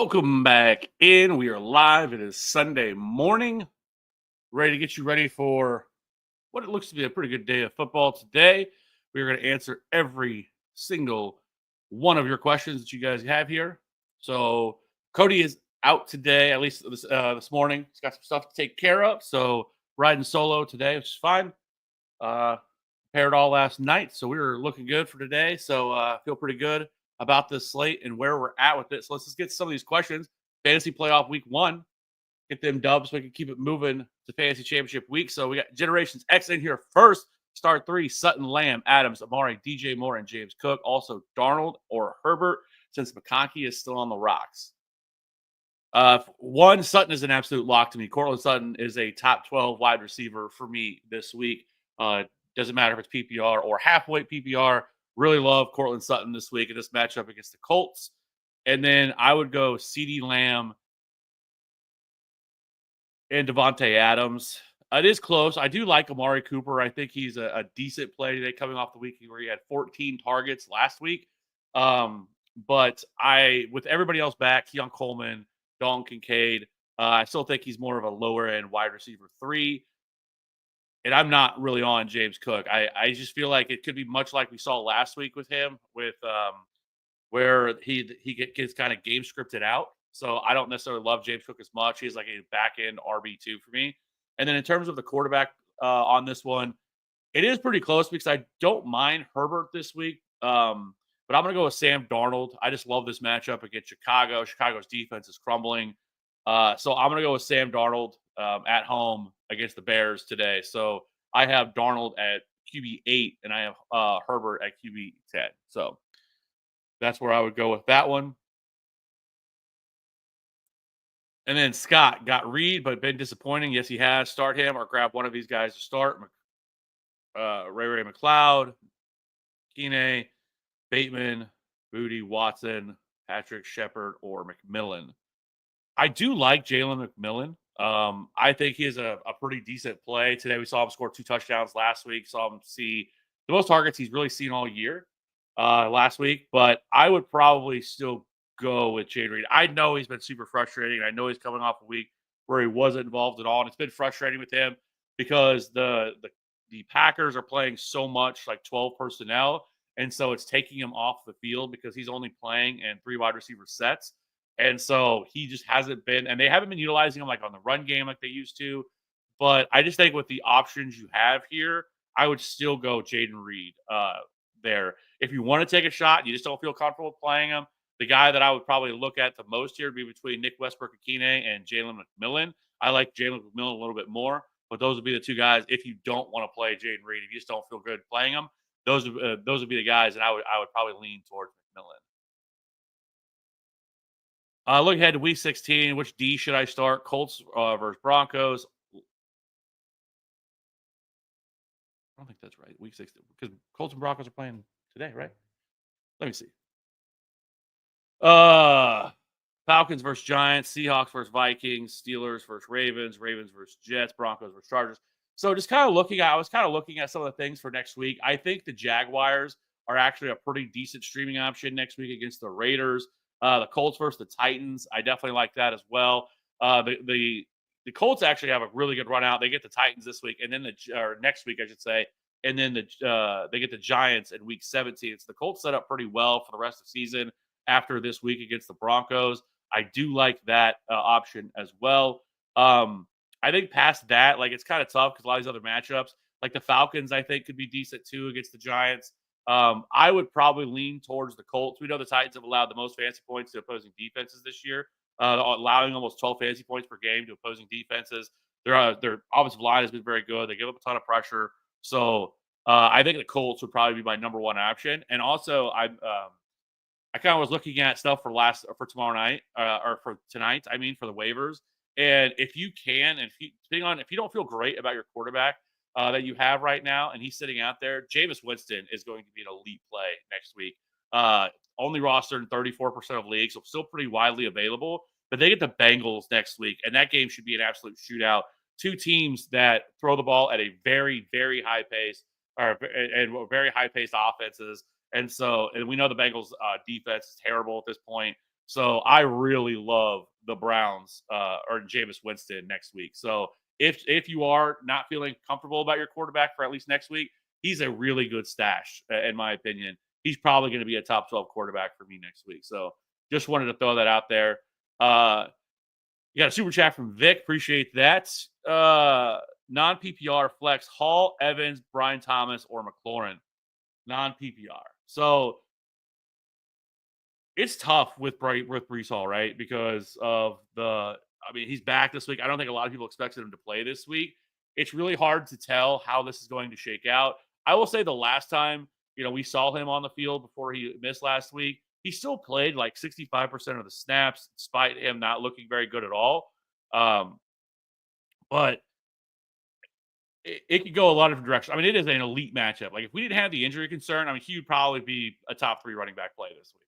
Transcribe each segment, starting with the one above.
Welcome back in. We are live. It is Sunday morning, ready to get you ready for what it looks to be a pretty good day of football today. We are going to answer every single one of your questions that you guys have here. So Cody is out today, at least this morning. He's got some stuff to take care of. So riding solo today, which is fine. Uh, Prepared all last night, so we were looking good for today. So feel pretty good about this slate and where we're at with it. So let's just get some of these questions. Fantasy playoff week 1, get them dubs so we can keep it moving to fantasy championship week. So we got Generations X in here first. Start 3, Sutton, Lamb, Adams, Amari, DJ Moore, and James Cook. Also Darnold or Herbert, since McConkey is still on the rocks. One, Sutton is an absolute lock to me. Cortland Sutton is a top 12 wide receiver for me this week. Doesn't matter if it's PPR or halfway PPR. Really love Cortland Sutton this week in this matchup against the Colts. And then I would go CeeDee Lamb and Devontae Adams. It is close. I do like Amari Cooper. I think he's a decent play today, coming off the week where he had 14 targets last week. But with everybody else back, Keon Coleman, Dalton Kincaid, I still think he's more of a lower end wide receiver 3. And I'm not really on James Cook. I just feel like it could be much like we saw last week with him, where he gets kind of game scripted out. So I don't necessarily love James Cook as much. He's like a back end RB2 for me. And then in terms of the quarterback on this one, it is pretty close because I don't mind Herbert this week. But I'm going to go with Sam Darnold. I just love this matchup against Chicago. Chicago's defense is crumbling. So I'm going to go with Sam Darnold at home against the Bears today. So I have Darnold at QB8 and I have Herbert at QB10. So that's where I would go with that one. And then Scott got Reed, but been disappointing. Yes, he has. Start him or grab one of these guys to start. Ray McLeod, Keeney, Bateman, Booty, Watson, Patrick Shepard, or McMillan. I do like Jalen McMillan. I think he is a pretty decent play. Today we saw him score 2 touchdowns last week. Saw him see the most targets he's really seen all year last week. But I would probably still go with Jade Reed. I know he's been super frustrating. I know he's coming off a week where he wasn't involved at all. And it's been frustrating with him because the Packers are playing so much like 12 personnel. And so it's taking him off the field because he's only playing in 3 wide receiver sets. And so he just hasn't been, and they haven't been utilizing him like on the run game like they used to. But I just think with the options you have here, I would still go Jaden Reed there. If you want to take a shot, you just don't feel comfortable playing him. The guy that I would probably look at the most here would be between Nick Westbrook-Ikine and Jalen McMillan. I like Jalen McMillan a little bit more, but those would be the 2 guys. If you don't want to play Jaden Reed, if you just don't feel good playing them, those would be the guys, and I would probably lean towards McMillan. Look ahead to week 16. Which D should I start? Colts versus Broncos. I don't think that's right. Week 16, because Colts and Broncos are playing today, right? Let me see. Falcons versus Giants, Seahawks versus Vikings, Steelers versus Ravens, Ravens versus Jets, Broncos versus Chargers. So just I was kind of looking at some of the things for next week. I think the Jaguars are actually a pretty decent streaming option next week against the Raiders. The Colts versus the Titans, I definitely like that as well. The Colts actually have a really good run out. They get the Titans this week, and then next week, I should say, and then they get the Giants in week 17. So the Colts set up pretty well for the rest of the season after this week against the Broncos. I do like that option as well. I think past that, like it's kind of tough because a lot of these other matchups, like the Falcons, I think could be decent too against the Giants. I would probably lean towards the Colts. We know the Titans have allowed the most fantasy points to opposing defenses this year, allowing almost 12 fantasy points per game to opposing defenses. Their offensive line has been very good. They give up a ton of pressure. So I think the Colts would probably be my number one option. And also, I kind of was looking at stuff for tomorrow night or for tonight. I mean, for the waivers. And if you can, and if you don't feel great about your quarterback that you have right now, and he's sitting out there, Jameis Winston is going to be an elite play next week. Only rostered in 34% of leagues, so still pretty widely available. But they get the Bengals next week, and that game should be an absolute shootout. 2 teams that throw the ball at a very, very high pace, and very high paced offenses. And we know the Bengals defense is terrible at this point. So I really love the Browns or Jameis Winston next week. So if you are not feeling comfortable about your quarterback for at least next week, he's a really good stash in my opinion. He's probably going to be a top 12 quarterback for me next week. So just wanted to throw that out there. Uh, you got a super chat from Vic. Appreciate that. Non PPR flex Hall, Evans, Brian Thomas, or McLaurin. Non PPR. So it's tough with Brees Hall, right? Because of I mean, he's back this week. I don't think a lot of people expected him to play this week. It's really hard to tell how this is going to shake out. I will say the last time, we saw him on the field before he missed last week, he still played like 65% of the snaps, despite him not looking very good at all. Um, but it could go a lot of different directions. I mean, it is an elite matchup. Like if we didn't have the injury concern, I mean, he would probably be a top 3 running back play this week.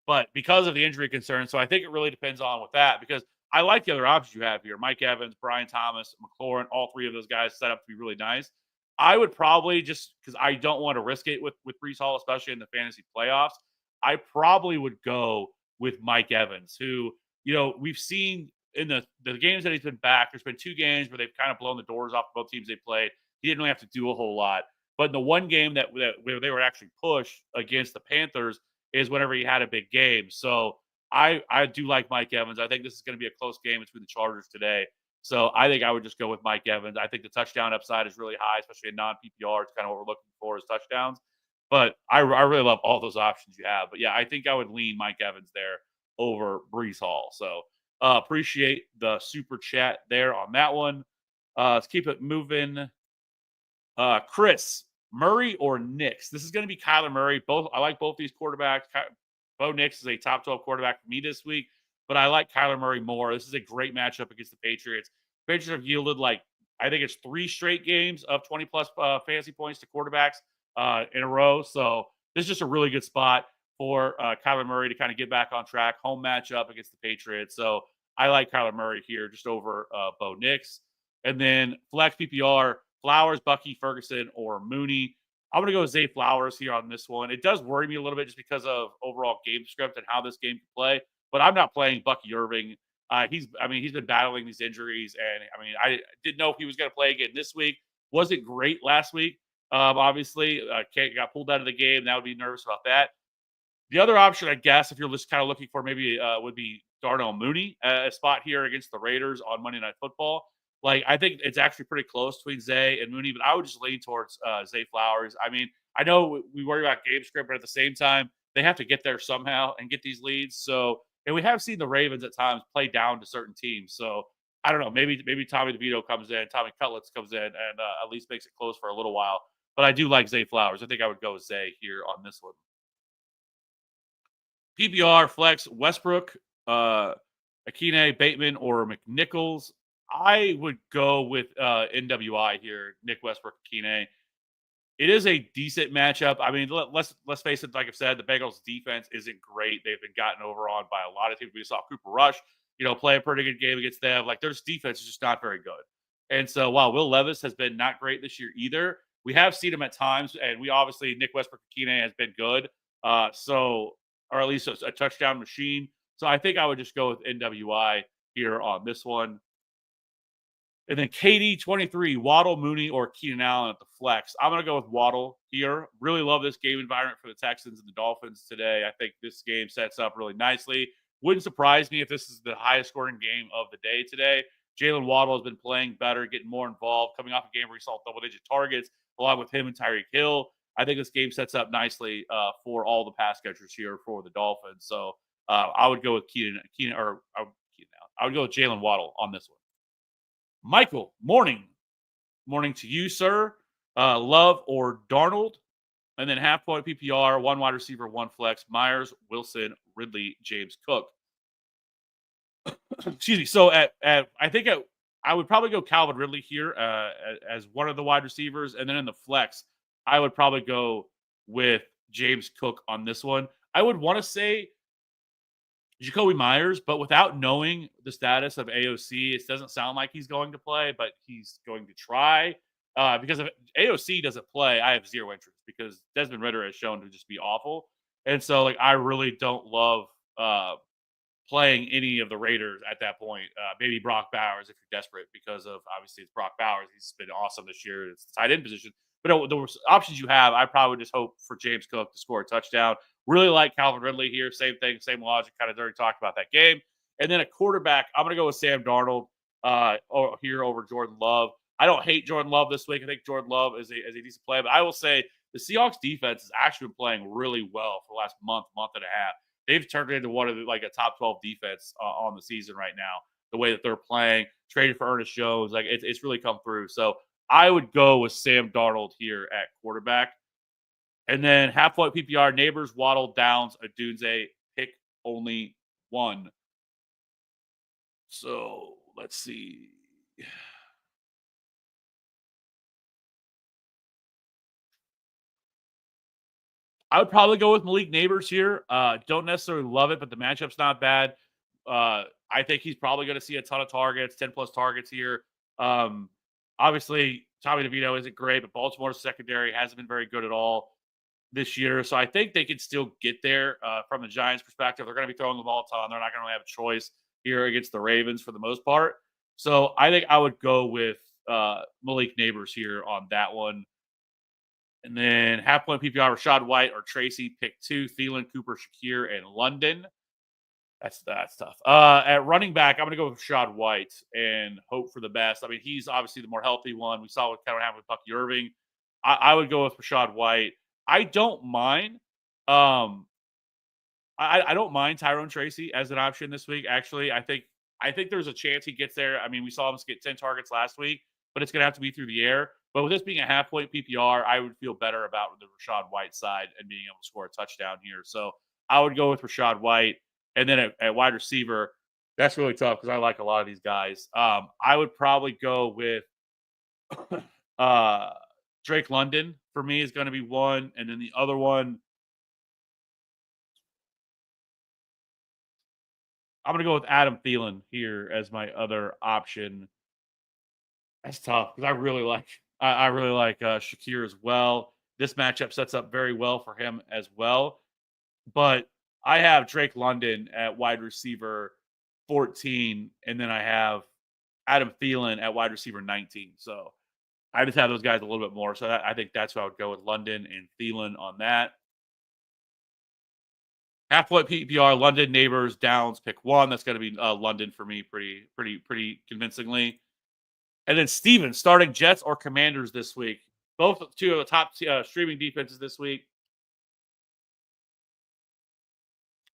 But because of the injury concern, so I think it really depends on with that because I like the other options you have here. Mike Evans, Brian Thomas, McLaurin, all 3 of those guys set up to be really nice. I would probably just because I don't want to risk it with Brees Hall, especially in the fantasy playoffs. I probably would go with Mike Evans, who, we've seen in the games that he's been back, there's been 2 games where they've kind of blown the doors off both teams they played. He didn't really have to do a whole lot. But in the one game that where they were actually pushed against the Panthers, is whenever he had a big game. So I do like Mike Evans. I think this is going to be a close game between the Chargers today. So I think I would just go with Mike Evans. I think the touchdown upside is really high, especially in non PPR. It's kind of what we're looking for is touchdowns. But I really love all those options you have. But yeah, I think I would lean Mike Evans there over Brees Hall. So appreciate the super chat there on that one. Let's keep it moving. Chris, Murray or Nix? This is going to be Kyler Murray. I like both these quarterbacks. Bo Nix is a top 12 quarterback for me this week, but I like Kyler Murray more. This is a great matchup against the Patriots. Patriots have yielded I think it's 3 straight games of 20 plus fantasy points to quarterbacks in a row. So this is just a really good spot for Kyler Murray to kind of get back on track. Home matchup against the Patriots. So I like Kyler Murray here just over Bo Nix. And then flex PPR, Flowers, Bucky, Ferguson, or Mooney. I'm going to go with Zay Flowers here on this one. It does worry me a little bit just because of overall game script and how this game can play, but I'm not playing Bucky Irving. He's been battling these injuries, and I didn't know if he was going to play again this week. Wasn't great last week. Obviously, got pulled out of the game. That would be nervous about that. The other option, I guess, if you're just kind of looking for maybe would be Darnell Mooney, a spot here against the Raiders on Monday Night Football. I think it's actually pretty close between Zay and Mooney, but I would just lean towards Zay Flowers. I mean, I know we worry about game script, but at the same time, they have to get there somehow and get these leads. So, and we have seen the Ravens at times play down to certain teams. So, I don't know. Maybe Tommy DeVito comes in, Tommy Cutlets comes in, and at least makes it close for a little while. But I do like Zay Flowers. I think I would go with Zay here on this one. PPR flex Westbrook, Akine, Bateman, or McNichols. I would go with NWI here, Nick Westbrook, Akine. It is a decent matchup. I mean, let's face it. Like I've said, the Bengals' defense isn't great. They've been gotten over on by a lot of teams. We saw Cooper Rush, play a pretty good game against them. Their defense is just not very good. And so while Will Levis has been not great this year either, we have seen him at times, and we obviously Nick Westbrook, Akine has been good. Or at least a touchdown machine. So I think I would just go with NWI here on this one. And then KD 23, Waddle, Mooney, or Keenan Allen at the flex. I'm going to go with Waddle here. Really love this game environment for the Texans and the Dolphins today. I think this game sets up really nicely. Wouldn't surprise me if this is the highest scoring game of the day today. Jalen Waddle has been playing better, getting more involved, coming off a game where he saw double-digit targets, along with him and Tyreek Hill. I think this game sets up nicely for all the pass catchers here for the Dolphins. So I would go with I would go with Jalen Waddle on this one. Michael, morning to you, sir. Love or Darnold, and then half point PPR, 1 wide receiver, 1 flex. Myers, Wilson, Ridley, James Cook. Excuse me. So I think I would probably go Calvin Ridley here as one of the wide receivers, and then in the flex, I would probably go with James Cook on this one. I would want to say Jacoby Myers, but without knowing the status of AOC, it doesn't sound like he's going to play, but he's going to try. Because if AOC doesn't play, I have zero interest because Desmond Ridder has shown to just be awful. And so, I really don't love playing any of the Raiders at that point. Maybe Brock Bowers if you're desperate because of obviously it's Brock Bowers. He's been awesome this year. It's the tight end position. But the options you have, I probably just hope for James Cook to score a touchdown. Really like Calvin Ridley here. Same thing, same logic. Kind of already talked about that game. And then a quarterback, I'm going to go with Sam Darnold here over Jordan Love. I don't hate Jordan Love this week. I think Jordan Love is a decent play. But I will say the Seahawks defense has actually been playing really well for the last month and a half. They've turned it into one of a top 12 defense on the season right now. The way that they're playing, traded for Ernest Jones, it's really come through. So I would go with Sam Darnold here at quarterback. And then half-point PPR, Neighbors, Waddle, Downs, Odunze, pick only one. So let's see. I would probably go with Malik Neighbors here. Don't necessarily love it, but the matchup's not bad. I think he's probably going to see a ton of targets, 10-plus targets here. Obviously, Tommy DeVito isn't great, but Baltimore's secondary hasn't been very good at all this year. So I think they can still get there from the Giants' perspective. They're going to be throwing the ball a ton. They're not going to really have a choice here against the Ravens for the most part. So I think I would go with Malik Neighbors here on that one. And then half-point PPR, Rachaad White or Tracy, pick 2, Thielen, Cooper, Shakir, and London. That's tough. At running back, I'm going to go with Rachaad White and hope for the best. I mean, he's obviously the more healthy one. We saw what kind of happened with Bucky Irving. I would go with Rachaad White. I don't mind. I don't mind Tyrone Tracy as an option this week. Actually, I think there's a chance he gets there. I mean, we saw him get 10 targets last week, but it's going to have to be through the air. But with this being a half-point PPR, I would feel better about the Rachaad White side and being able to score a touchdown here. So I would go with Rachaad White. And then at wide receiver, that's really tough because I like a lot of these guys. I would probably go with Drake London for me is going to be one. And then the other one, I'm going to go with Adam Thielen here as my other option. That's tough because I really like Shakir as well. This matchup sets up very well for him as well. But I have Drake London at wide receiver 14, and then I have Adam Thielen at wide receiver 19. So I just have those guys a little bit more. So I think that's who I would go with, London and Thielen on that. Half-point PPR, London, Neighbors, Downs, pick 1. That's going to be London for me pretty convincingly. And then Steven, starting Jets or Commanders this week. Both two of the top streaming defenses this week.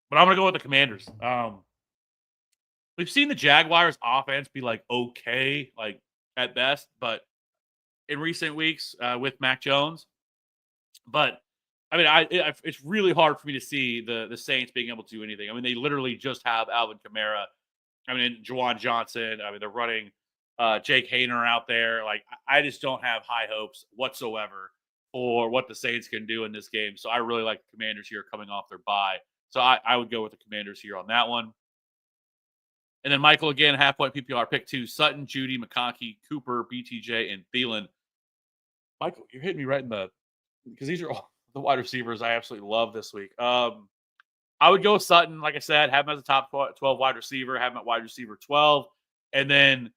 But I'm going to go with the Commanders. We've seen the Jaguars offense be okay, at best, but in recent weeks with Mac Jones. But I mean, it's really hard for me to see the Saints being able to do anything. I mean, they literally just have Alvin Kamara. I mean, Juwan Johnson. I mean, they're running Jake Hayner out there. I just don't have high hopes whatsoever for what the Saints can do in this game. So I really like the Commanders here coming off their bye. So I would go with the Commanders here on that one. And then Michael, again, half-point PPR, pick 2, Sutton, Judy, McConkey, Cooper, BTJ, and Thielen. Michael, you're hitting me right in because these are all the wide receivers I absolutely love this week. I would go Sutton, like I said, have him as a top 12 wide receiver, have him at wide receiver 12. And then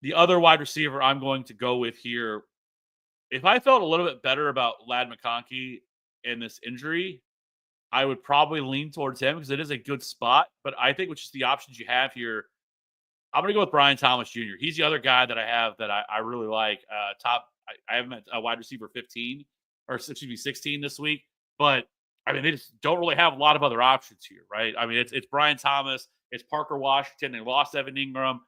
the other wide receiver I'm going to go with here, if I felt a little bit better about Ladd McConkey in this injury, I would probably lean towards him because it is a good spot. But I think with just the options you have here, I'm going to go with Brian Thomas Jr. He's the other guy that I have that I really like. I have him at wide receiver 15 or 16 this week. But I mean, they just don't really have a lot of other options here, right? I mean, it's Brian Thomas, it's Parker Washington. They lost Evan Ingram.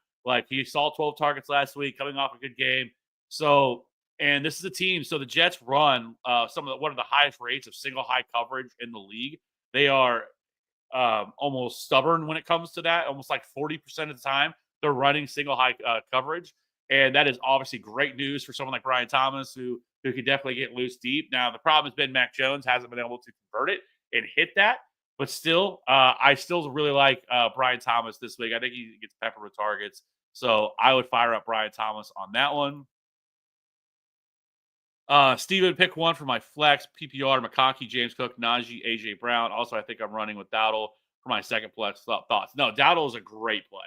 He saw 12 targets last week, coming off a good game. So, and this is a team. So the Jets run one of the highest rates of single high coverage in the league. They are almost stubborn when it comes to that. Almost 40% of the time, they're running single high coverage. And that is obviously great news for someone like Brian Thomas, who could definitely get loose deep. Now, the problem has been Mac Jones hasn't been able to convert it and hit that. But still, I still really like Brian Thomas this week. I think he gets peppered with targets. So I would fire up Brian Thomas on that one. Steven, pick 1 for my flex, PPR, McConkey, James Cook, Najee, A.J. Brown. Also, I think I'm running with Dowdle, for my second place thoughts. No, Dowdle is a great play.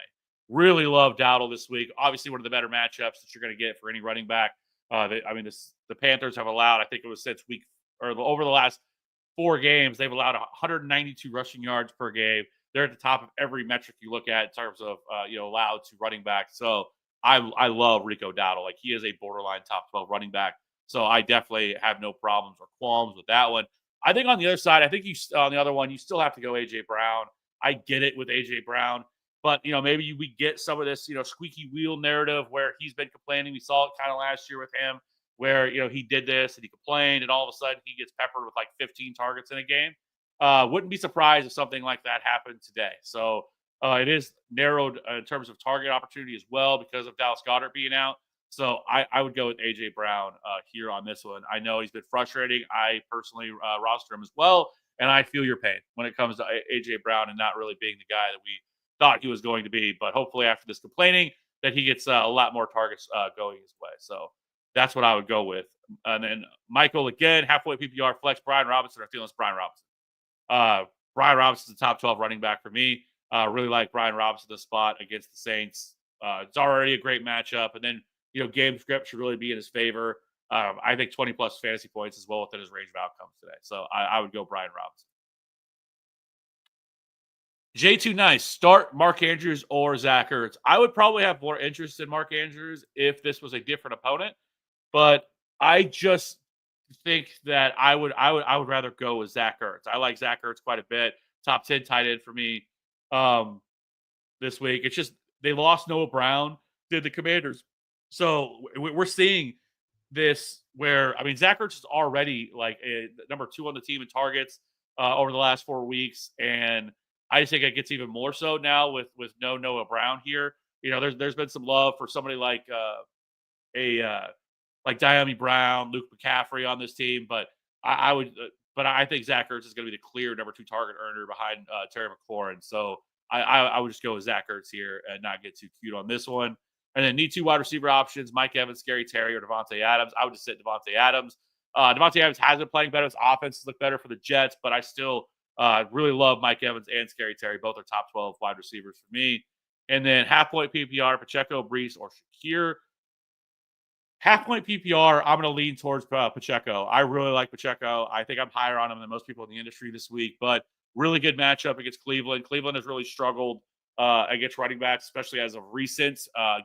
Really love Dowdle this week. Obviously, one of the better matchups that you're going to get for any running back. The Panthers have allowed, I think it was since week or over the last 4 games, they've allowed 192 rushing yards per game. They're at the top of every metric you look at in terms of allowed to running back. So I love Rico Dowdle. Like, he is a borderline top 12 running back. So I definitely have no problems or qualms with that one. I think on the other side, on the other one, you still have to go AJ Brown. I get it with AJ Brown, but maybe we get some of this squeaky wheel narrative where he's been complaining. We saw it kind of last year with him, where he did this and he complained, and all of a sudden he gets peppered with like 15 targets in a game. Wouldn't be surprised if something like that happened today. So it is narrowed in terms of target opportunity as well because of Dallas Goedert being out. So I would go with AJ Brown here on this one. I know he's been frustrating. I personally roster him as well, and I feel your pain when it comes to AJ Brown and not really being the guy that we thought he was going to be. But hopefully, after this complaining, that he gets a lot more targets going his way. So that's what I would go with. And then Michael again, halfway PPR flex. Brian Robinson. I feel it's Brian Robinson. Brian Robinson's a top 12 running back for me. Really like Brian Robinson this spot against the Saints. It's already a great matchup, and then game script should really be in his favor. I think 20 plus fantasy points is well within his range of outcomes today. So I would go Brian Robinson. J2 Nice, start Mark Andrews or Zach Ertz. I would probably have more interest in Mark Andrews if this was a different opponent, but I just think that I would rather go with Zach Ertz. I like Zach Ertz quite a bit. Top 10 tight end for me this week. It's just they lost Noah Brown, did the Commanders. So we're seeing this where, Zach Ertz is already like number 2 on the team in targets over the last 4 weeks. And I just think it gets even more so now with no Noah Brown here. There's been some love for somebody like Dyami Brown, Luke McCaffrey on this team, but I think Zach Ertz is going to be the clear number 2 target earner behind Terry McLaurin. So I would just go with Zach Ertz here and not get too cute on this one. And then need 2 wide receiver options: Mike Evans, Scary Terry, or Devontae Adams. I would just sit Devontae Adams. Devontae Adams has been playing better. His offenses look better for the Jets, but I still really love Mike Evans and Scary Terry. Both are top 12 wide receivers for me. And then half-point PPR, Pacheco, Brees, or Shakir. Half-point PPR, I'm going to lean towards Pacheco. I really like Pacheco. I think I'm higher on him than most people in the industry this week, but really good matchup against Cleveland. Cleveland has really struggled against running backs, especially as of recent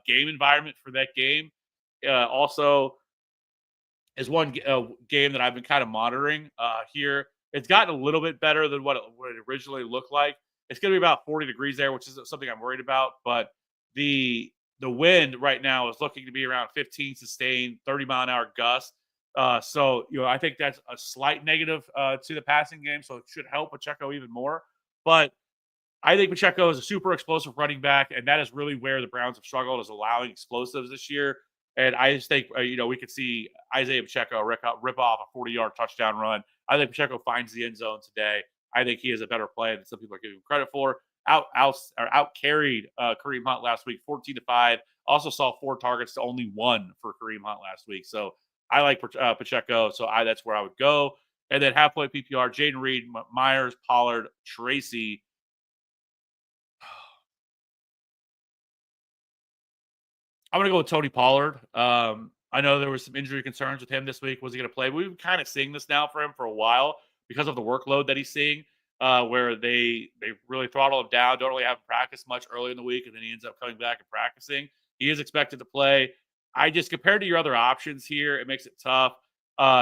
game environment for that game. Also, is one game that I've been kind of monitoring here. It's gotten a little bit better than what it originally looked like. It's going to be about 40 degrees there, which is something I'm worried about. But the wind right now is looking to be around 15 sustained, 30-mile-an-hour gusts. So I think that's a slight negative to the passing game. So it should help Pacheco even more. But I think Pacheco is a super explosive running back, and that is really where the Browns have struggled, is allowing explosives this year. And I just think, we could see Isaiah Pacheco rip off a 40-yard touchdown run. I think Pacheco finds the end zone today. I think he is a better play than some people are giving him credit for. Out carried Kareem Hunt last week, 14-5. Also saw 4 targets to only 1 for Kareem Hunt last week. So I like Pacheco. So that's where I would go. And then halfway PPR, Jaden Reed, Myers, Pollard, Tracy. I'm going to go with Tony Pollard. I know there was some injury concerns with him this week. Was he going to play? We've been kind of seeing this now for him for a while because of the workload that he's seeing, where they really throttle him down, don't really have him practice much early in the week, and then he ends up coming back and practicing. He is expected to play. I just, compared to your other options here, it makes it tough.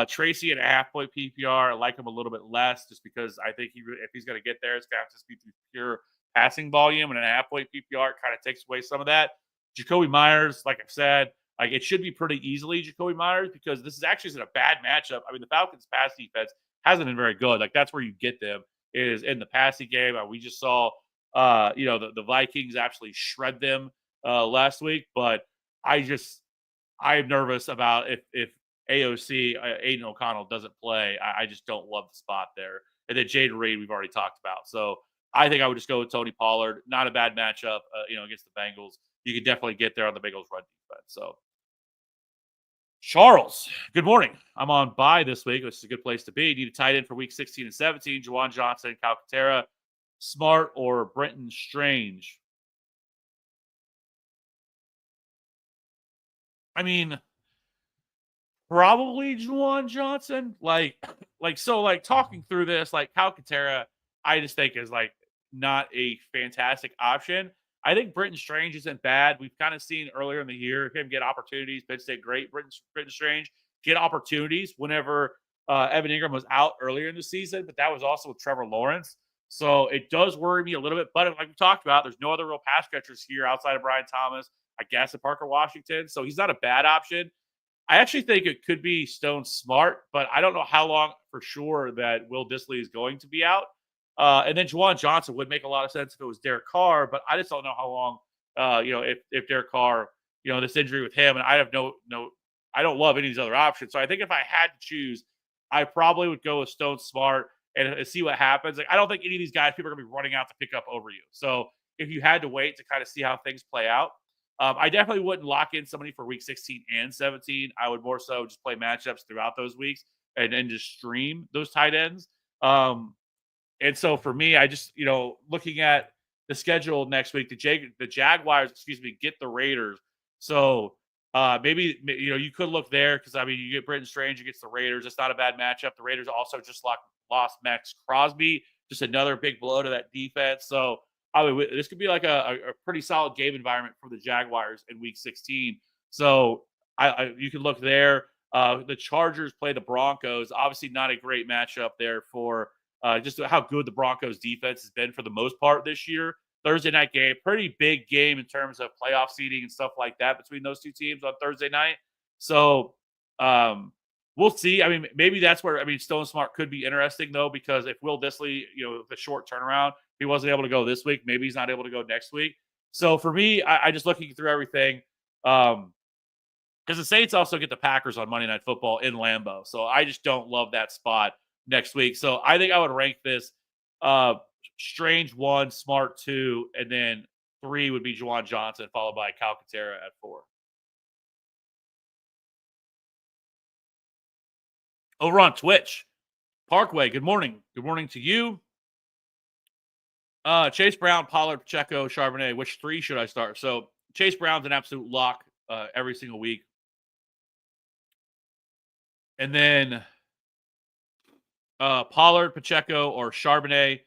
Tracy at a half-point PPR, I like him a little bit less just because I think if he's going to get there, it's going to have to be through pure passing volume, and a half-point PPR kind of takes away some of that. Jacoby Myers, like I've said, it should be pretty easily Jacoby Myers because this is actually in a bad matchup. The Falcons' pass defense hasn't been very good. That's where you get them, is in the passing game. We just saw, the Vikings actually shred them last week. But I'm nervous about if AOC, Aiden O'Connell, doesn't play. I just don't love the spot there. And then Jaden Reed, we've already talked about. So I think I would just go with Tony Pollard. Not a bad matchup, against the Bengals. You could definitely get there on the Bengals run defense. So, Charles, good morning. I'm on bye this week, which is a good place to be. Need a tight end for week 16 and 17. Juwan Johnson, Calcaterra. Smart or Brenton Strange? I mean, probably Juwan Johnson. Like talking through this, like Calcaterra, I just think is like not a fantastic option. I think Brenton Strange isn't bad. We've kind of seen earlier in the year him get opportunities. Penn State great. Brenton Strange get opportunities whenever Evan Ingram was out earlier in the season, but that was also with Trevor Lawrence. So it does worry me a little bit. But like we talked about, there's no other real pass catchers here outside of Brian Thomas, I guess, and Parker Washington. So he's not a bad option. I actually think it could be Stone Smart, but I don't know how long for sure that Will Dissly is going to be out. And then Juwan Johnson would make a lot of sense if it was Derek Carr, but I just don't know how long. If Derek Carr, this injury with him, and I have I don't love any of these other options. So I think if I had to choose, I probably would go with Stone Smart and see what happens. Like I don't think any of these guys people are going to be running out to pick up over you. So if you had to wait to kind of see how things play out, I definitely wouldn't lock in somebody for week 16 and 17. I would more so just play matchups throughout those weeks and just stream those tight ends. And so for me, I just, looking at the schedule next week, the Jaguars, get the Raiders. So maybe, you could look there because, I mean, you get Brenton Strange against the Raiders. It's not a bad matchup. The Raiders also just lost Max Crosby, just another big blow to that defense. So this could be like a pretty solid game environment for the Jaguars in Week 16. So you can look there. The Chargers play the Broncos. Obviously, not a great matchup there for just how good the Broncos defense has been for the most part this year. Thursday night game, pretty big game in terms of playoff seeding and stuff like that between those two teams on Thursday night. So we'll see. I mean, maybe that's where Stone Smart could be interesting though, because if Will Dissly, the short turnaround, he wasn't able to go this week. Maybe he's not able to go next week. So for me, I just looking through everything. Because the Saints also get the Packers on Monday Night Football in Lambeau. So I just don't love that spot next week. So I think I would rank this Strange 1, Smart 2, and then 3 would be Juwan Johnson, followed by Calcaterra at 4. Over on Twitch, Parkway, good morning. Good morning to you. Chase Brown, Pollard, Pacheco, Charbonnet. Which 3 should I start? So Chase Brown's an absolute lock every single week. And then Pollard, Pacheco, or Charbonnet.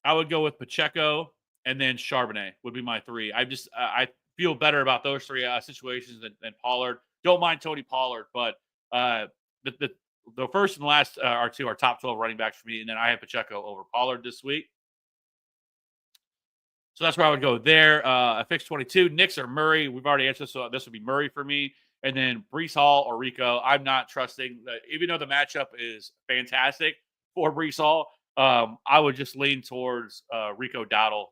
I would go with Pacheco and then Charbonnet would be my 3. I feel better about those 3 situations than Pollard. Don't mind Tony Pollard, but the first and last are 2 are top 12 running backs for me, and then I have Pacheco over Pollard this week. So that's where I would go there. I fixed 22. Knicks or Murray. We've already answered, so this would be Murray for me. And then Breece Hall or Rico. I'm not trusting, even though the matchup is fantastic for Breece Hall, I would just lean towards Rico Dowdle.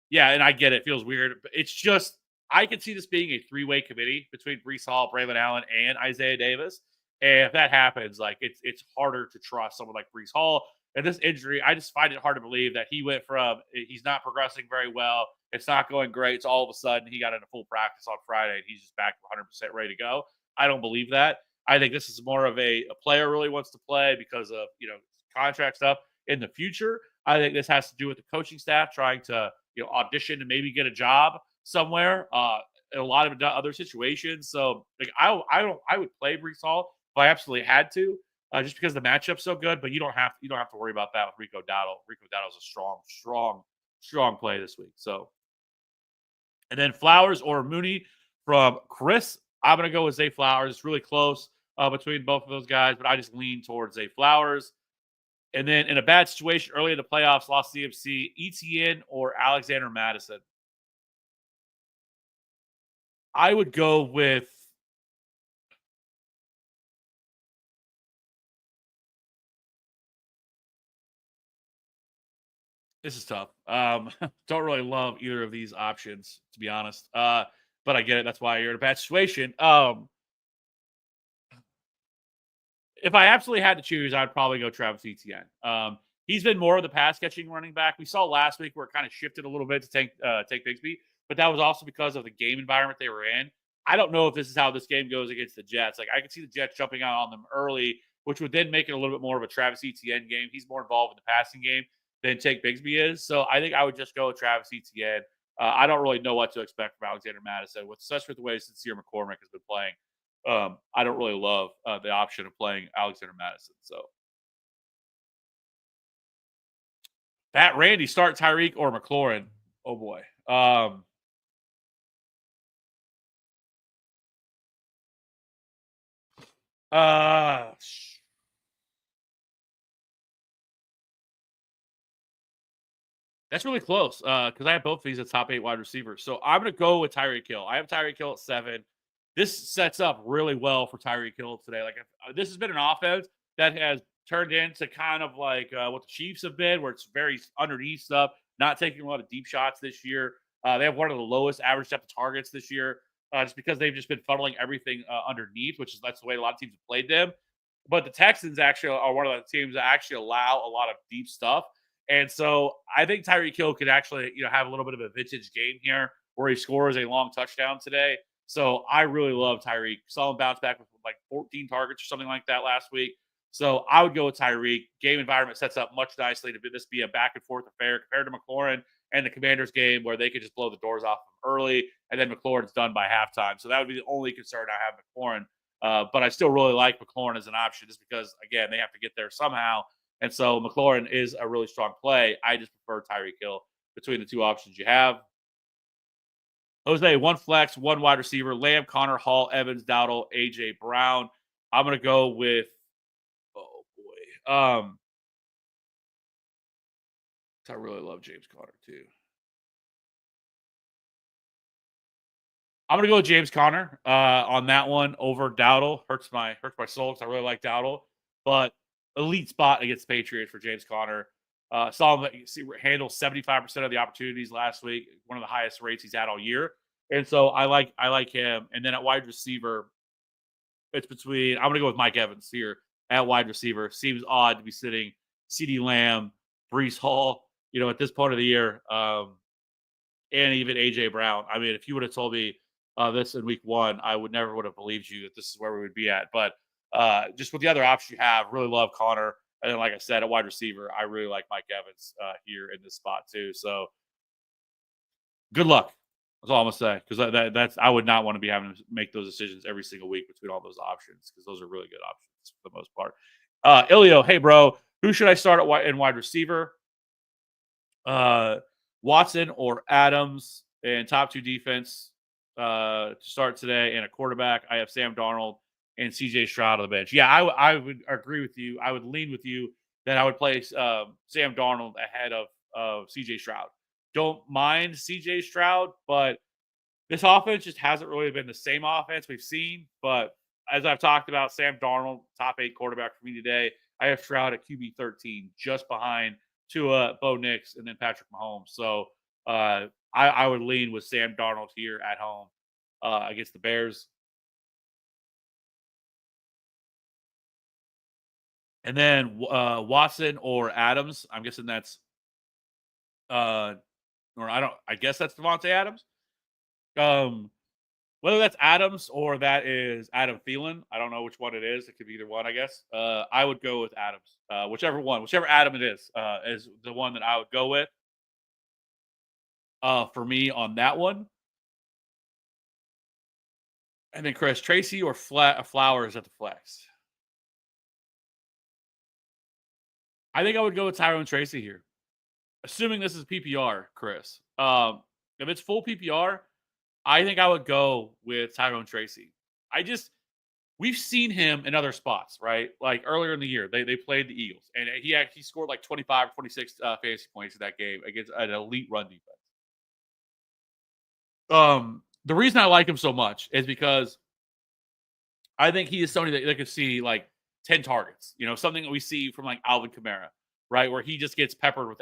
Yeah, and I get it. It feels weird. But it's just, I could see this being a 3-way committee between Breece Hall, Braylon Allen, and Isaiah Davis. And if that happens, like it's harder to trust someone like Breece Hall. And this injury, I just find it hard to believe that he went from he's not progressing very well, it's not going great. So all of a sudden he got into full practice on Friday and he's just back 100% ready to go. I don't believe that. I think this is more of a player really wants to play because of contract stuff in the future. I think this has to do with the coaching staff trying to audition and maybe get a job somewhere. In a lot of other situations. So like I would play Breece Hall if I absolutely had to. Just because the matchup's so good, but you don't have to worry about that with Rico Dowdle. Rico Dowdle's a strong play this week. So, and then Flowers or Mooney from Chris. I'm gonna go with Zay Flowers. It's really close between both of those guys, but I just lean towards Zay Flowers. And then in a bad situation early in the playoffs, lost CMC, ETN or Alexander Madison. I would go with. This is tough. Don't really love either of these options, to be honest. But I get it. That's why you're in a bad situation. If I absolutely had to choose, I'd probably go Travis Etienne. He's been more of the pass catching running back. We saw last week where it kind of shifted a little bit to take Bigsby, but that was also because of the game environment they were in. I don't know if this is how this game goes against the Jets. Like I could see the Jets jumping out on them early, which would then make it a little bit more of a Travis Etienne game. He's more involved in the passing game. than take Bigsby is. So I think I would just go with Travis Etienne. I don't really know what to expect from Alexander Madison, especially with the way Sincere McCormick has been playing. I don't really love the option of playing Alexander Madison. So Pat Randy, start Tyreek or McLaurin. Oh boy. Uh, that's really close because I have both of these as top 8 wide receivers. So I'm going to go with Tyreek Hill. I have Tyreek Hill at 7. This sets up really well for Tyreek Hill today. Like, this has been an offense that has turned into kind of like what the Chiefs have been, where it's very underneath stuff, not taking a lot of deep shots this year. They have one of the lowest average depth of targets this year, just because they've just been funneling everything underneath, which is that's the way a lot of teams have played them. But the Texans actually are one of the teams that actually allow a lot of deep stuff. And so I think Tyreek Hill could actually, have a little bit of a vintage game here where he scores a long touchdown today. So I really love Tyreek. Saw him bounce back with like 14 targets or something like that last week. So I would go with Tyreek. Game environment sets up much nicely to this be a back and forth affair compared to McLaurin and the Commanders game where they could just blow the doors off him early and then McLaurin's done by halftime. So that would be the only concern I have with McLaurin. But I still really like McLaurin as an option just because, again, they have to get there somehow. And so McLaurin is a really strong play. I just prefer Tyreek Hill between the two options you have. Jose, one flex, one wide receiver, Lamb, Connor, Hall, Evans, Dowdle, AJ Brown. I'm gonna go with I really love James Conner too. I'm gonna go with James Conner on that one over Dowdle. Hurts my soul because I really like Dowdle, but elite spot against Patriots for James Conner. Saw him handle 75% of the opportunities last week, one of the highest rates he's had all year, and so I like him. And then at wide receiver, it's between I'm gonna go with Mike Evans here at wide receiver. Seems odd to be sitting CeeDee Lamb, Breece Hall, at this point of the year. And even AJ Brown. I mean, if you would have told me this in week 1, I would have believed you that this is where we would be at. But just with the other options you have, really love Connor. And then, like I said, at wide receiver, I really like Mike Evans here in this spot too. So good luck. That's all I'm gonna say because that's I would not want to be having to make those decisions every single week between all those options because those are really good options for the most part. Ilio, hey bro, who should I start in wide receiver? Watson or Adams and top 2 defense to start today, and a quarterback. I have Sam Darnold and CJ Stroud on the bench. Yeah, I would agree with you. I would lean with you that I would place Sam Darnold ahead of CJ Stroud. Don't mind CJ Stroud, but this offense just hasn't really been the same offense we've seen. But as I've talked about, Sam Darnold, top 8 quarterback for me today. I have Stroud at QB 13, just behind Tua, Bo Nix, and then Patrick Mahomes. So I would lean with Sam Darnold here at home against the Bears. And then Watson or Adams. I'm guessing that's I guess that's Devontae Adams. Whether that's Adams or that is Adam Thielen, I don't know which one it is. It could be either one, I guess. I would go with Adams. Whichever Adam it is the one that I would go with. For me on that one. And then Chris Tracy or Flowers at the flex. I think I would go with Tyrone Tracy here, assuming this is PPR, Chris. If it's full PPR, I think I would go with Tyrone Tracy. We've seen him in other spots, right? Like earlier in the year, they played the Eagles, and he actually scored like 25, 26 fantasy points in that game against an elite run defense. The reason I like him so much is because I think he is somebody that they could see like 10 targets, something that we see from like Alvin Kamara, right? Where he just gets peppered with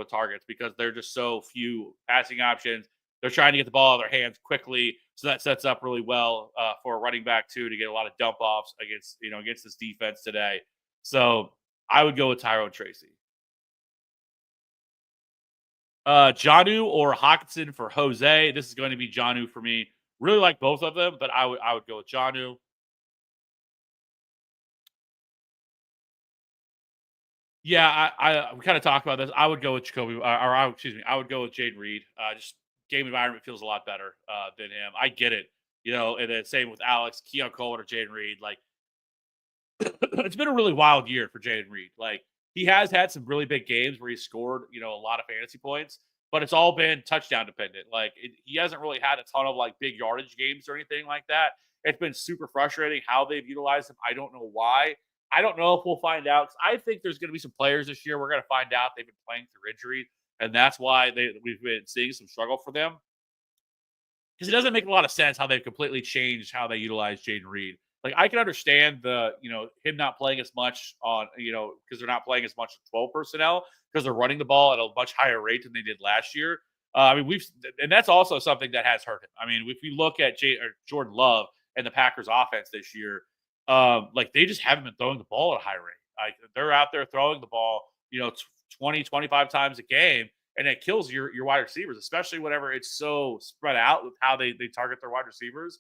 targets because they're just so few passing options. They're trying to get the ball out of their hands quickly. So that sets up really well for a running back too, to get a lot of dump offs against this defense today. So I would go with Tyrone Tracy. Jonnu or Hockenson for Jose. This is going to be Jonnu for me. Really like both of them, but I would go with Jonnu. Yeah, we kind of talked about this. I would go with Jacoby, excuse me, I would go with Jaden Reed. Just game environment feels a lot better than him. I get it, and then same with Alex, Keon Cole, or Jaden Reed. Like it's been a really wild year for Jaden Reed. Like he has had some really big games where he scored, a lot of fantasy points, but it's all been touchdown dependent. He hasn't really had a ton of like big yardage games or anything like that. It's been super frustrating how they've utilized him. I don't know why. I don't know if we'll find out. 'Cause I think there's going to be some players this year we're going to find out they've been playing through injury, and that's why we've been seeing some struggle for them. Because it doesn't make a lot of sense how they've completely changed how they utilize Jaden Reed. Like I can understand him not playing as much on, because they're not playing as much 12 personnel because they're running the ball at a much higher rate than they did last year. And that's also something that has hurt him. I mean, if we look at Jordan Love and the Packers offense this year, like they just haven't been throwing the ball at a high rate. Like they're out there throwing the ball, 20, 25 times a game, and it kills your wide receivers, especially whenever it's so spread out with how they target their wide receivers.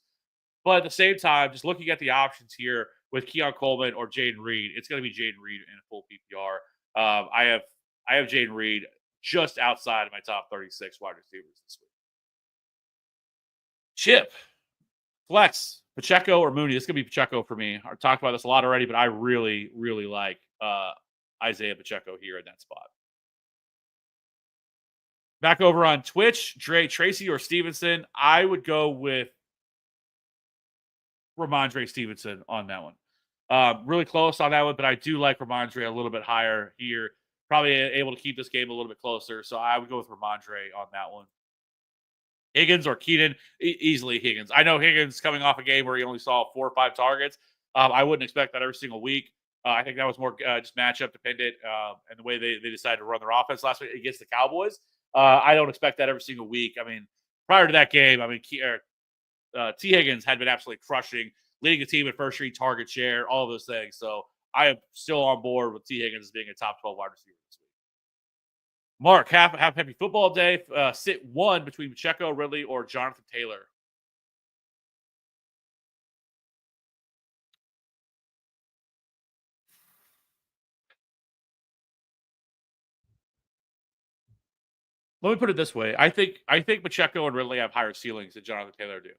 But at the same time, just looking at the options here with Keon Coleman or Jaden Reed, it's going to be Jaden Reed in a full PPR. I have Jaden Reed just outside of my top 36 wide receivers this week. Chip, flex, Pacheco or Mooney. This is going to be Pacheco for me. I talked about this a lot already, but I really, really like Isaiah Pacheco here in that spot. Back over on Twitch, Tracy or Stevenson. I would go with Ramondre Stevenson on that one. Really close on that one, but I do like Ramondre a little bit higher here. Probably able to keep this game a little bit closer. So I would go with Ramondre on that one. Higgins or Keenan, easily Higgins. I know Higgins coming off a game where he only saw 4 or 5 targets. I wouldn't expect that every single week. I think that was more just matchup dependent and the way they decided to run their offense last week against the Cowboys. I don't expect that every single week. I mean, prior to that game, T. Higgins had been absolutely crushing, leading the team in first street target share, all of those things. So I am still on board with T. Higgins being a top 12 wide receiver this week. Mark, have happy football day. Sit one between Pacheco, Ridley, or Jonathan Taylor. Let me put it this way. I think Pacheco and Ridley have higher ceilings than Jonathan Taylor do.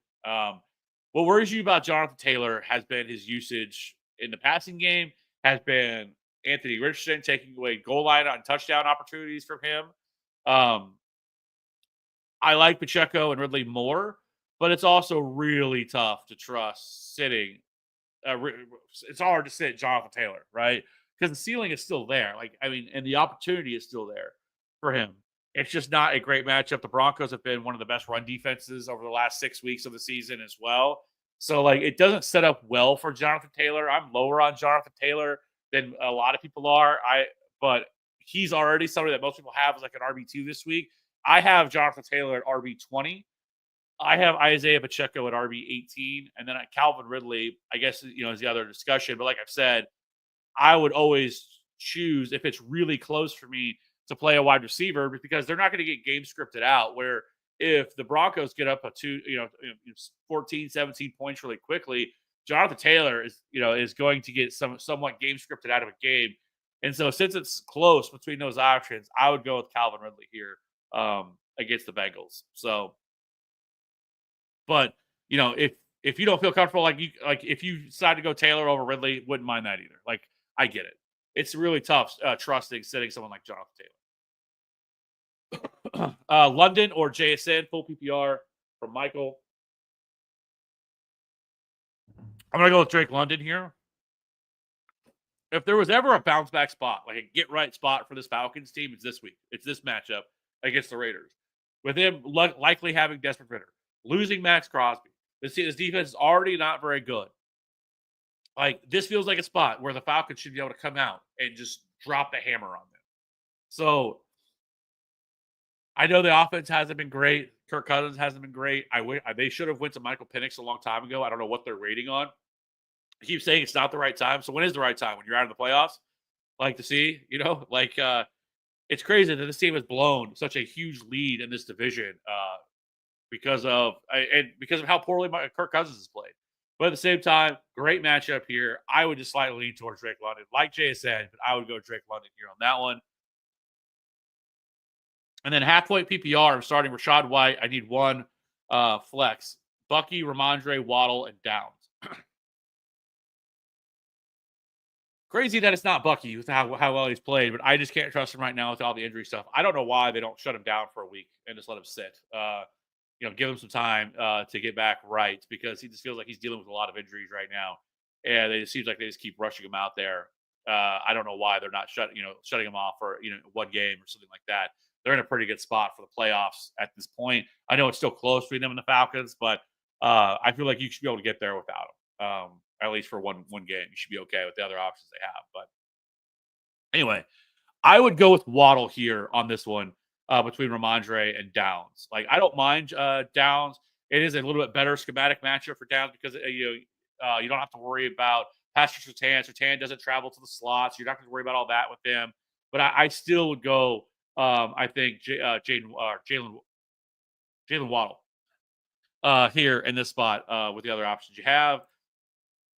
What worries you about Jonathan Taylor has been his usage in the passing game, has been Anthony Richardson taking away goal line on touchdown opportunities from him. Um, I like Pacheco and Ridley more, but it's also really tough to trust sitting. It's hard to sit Jonathan Taylor, right? Because the ceiling is still there. And the opportunity is still there for him. It's just not a great matchup. The Broncos have been one of the best run defenses over the last 6 weeks of the season as well. So, it doesn't set up well for Jonathan Taylor. I'm lower on Jonathan Taylor than a lot of people are. But he's already somebody that most people have as like an RB2 this week. I have Jonathan Taylor at RB20. I have Isaiah Pacheco at RB18, and then at Calvin Ridley, I guess, is the other discussion. But like I've said, I would always choose, if it's really close for me, to play a wide receiver because they're not going to get game scripted out. Where if the Broncos get up 14, 17 points really quickly, Jonathan Taylor is going to get somewhat game scripted out of a game. And so since it's close between those options, I would go with Calvin Ridley here against the Bengals. So, but if you don't feel comfortable, if you decide to go Taylor over Ridley, wouldn't mind that either. Like I get it. It's really tough trusting sitting someone like Jonathan Taylor. London or JSN, full PPR from Michael. I'm going to go with Drake London here. If there was ever a bounce back spot, like a get right spot for this Falcons team, it's this week. It's this matchup against the Raiders. With him likely having Desmond Ridder, losing Max Crosby. This defense is already not very good. This feels like a spot where the Falcons should be able to come out and just drop the hammer on them. So I know the offense hasn't been great. Kirk Cousins hasn't been great. They should have went to Michael Penix a long time ago. I don't know what they're rating on. I keep saying it's not the right time. So when is the right time? When you're out of the playoffs? To see, it's crazy that this team has blown such a huge lead in this division because of how poorly Kirk Cousins has played. But at the same time, great matchup here. I would just slightly lean towards Drake London, like JSN, but I would go Drake London here on that one. And then half point PPR, I'm starting Rashad White. I need one flex. Bucky, Ramondre, Waddle, and Downs. Crazy that it's not Bucky with how well he's played, but I just can't trust him right now with all the injury stuff. I don't know why they don't shut him down for a week and just let him sit. Give him some time to get back right, because he just feels like he's dealing with a lot of injuries right now, and it seems like they just keep rushing him out there. I don't know why they're not shutting him off for one game or something like that. They're in a pretty good spot for the playoffs at this point. I know it's still close between them and the Falcons, but I feel like you should be able to get there without him. At least for one game, you should be okay with the other options they have. But anyway, I would go with Waddle here on this one between Ramondre and Downs. Like, I don't mind Downs. It is a little bit better schematic matchup for Downs because you don't have to worry about Patrick Surtain. Surtain doesn't travel to the slots. You're not going to worry about all that with him. But I still would go. I think Jalen Waddle here in this spot with the other options you have